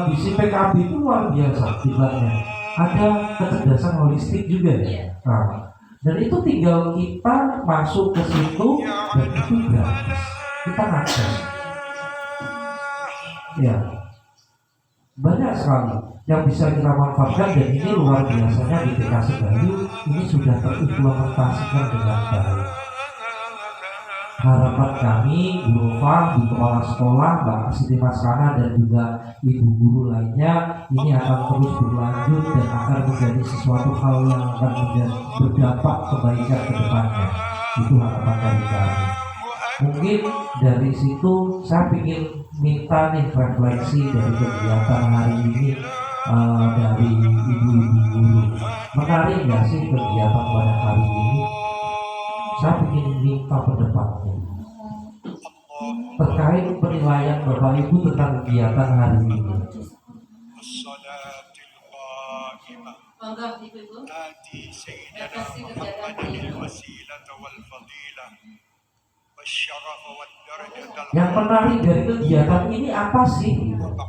di SIM-PKB itu luar biasa dibuatnya. Ada kecerdasan holistik juga ya. Nah, dan itu tinggal kita masuk ke situ dan itu gratis. Kita ngakses. Ya. banyak sekali yang bisa kita manfaatkan, dan ini luar biasanya di TK Sebayu ini sudah terimplementasikan dengan baik. Harapan kami, Bu Nova, Bu Kepala Sekolah, Mbak Siti Maskana, dan juga Ibu Guru lainnya, ini akan terus berlanjut dan akan menjadi sesuatu hal yang akan berdampak kebaikan ke depannya. Itu harapan dari kami. Mungkin dari situ saya ingin minta nih refleksi dari kegiatan hari ini dari ibu-ibu guru. Menarik nggak sih kegiatan pada hari ini? Saya ingin minta pendapatnya terkait penilaian Bapak Ibu tentang kegiatan hari ini. Bangga Ibu-ibu. Refleksi kegiatan hari ini. Yang menarik dari kegiatan ini apa sih? Itu ada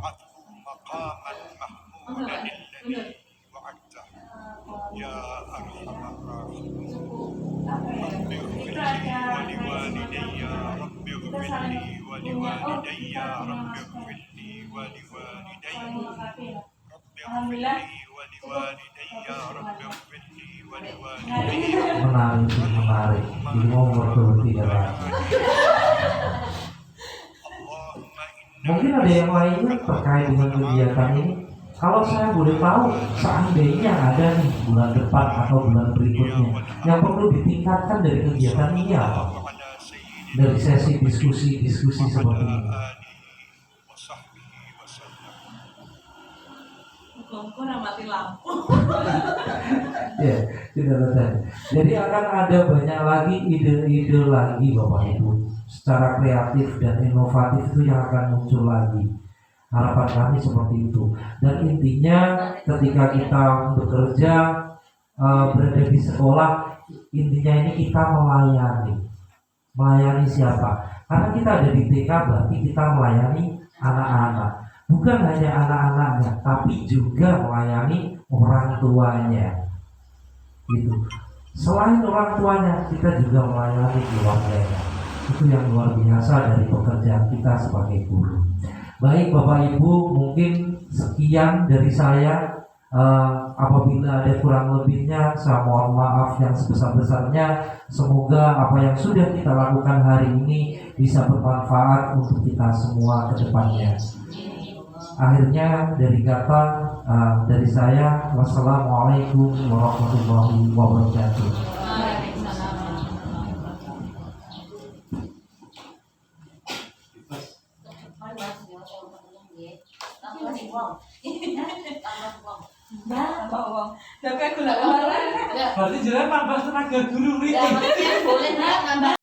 kita saling punya kita saling melengkapi ya. Alhamdulillah Menarik. Ini mau berhenti ya. Mungkin ada yang lainnya terkait dengan kegiatan ini. Kalau saya boleh tahu, seandainya ada nih bulan depan atau bulan berikutnya yang perlu ditingkatkan dari kegiatan ini apa? Dari sesi diskusi seperti ini. Kumpul mati lampu. Ya, tidak ada. Jadi akan ada banyak lagi ide-ide lagi Bapak Ibu, secara kreatif dan inovatif itu yang akan muncul lagi. Harapan kami seperti itu. Dan intinya ketika kita bekerja berada di sekolah, intinya ini kita melayani siapa? Karena kita ada di TK berarti kita melayani anak-anak. Bukan hanya anak-anaknya, tapi juga melayani orang tuanya. Gitu. Selain orang tuanya, kita juga melayani keluarganya. Itu yang luar biasa dari pekerjaan kita sebagai guru. Baik Bapak Ibu, mungkin sekian dari saya. Apabila ada kurang lebihnya, saya mohon maaf yang sebesar-besarnya. Semoga apa yang sudah kita lakukan hari ini bisa bermanfaat untuk kita semua ke depannya. Akhirnya dari kata dari saya, wassalamualaikum warahmatullahi wabarakatuh. tambah uang. Tapi aku nggak kemarin. Berarti jelas tambah tenaga guru ini. Ya, boleh nambah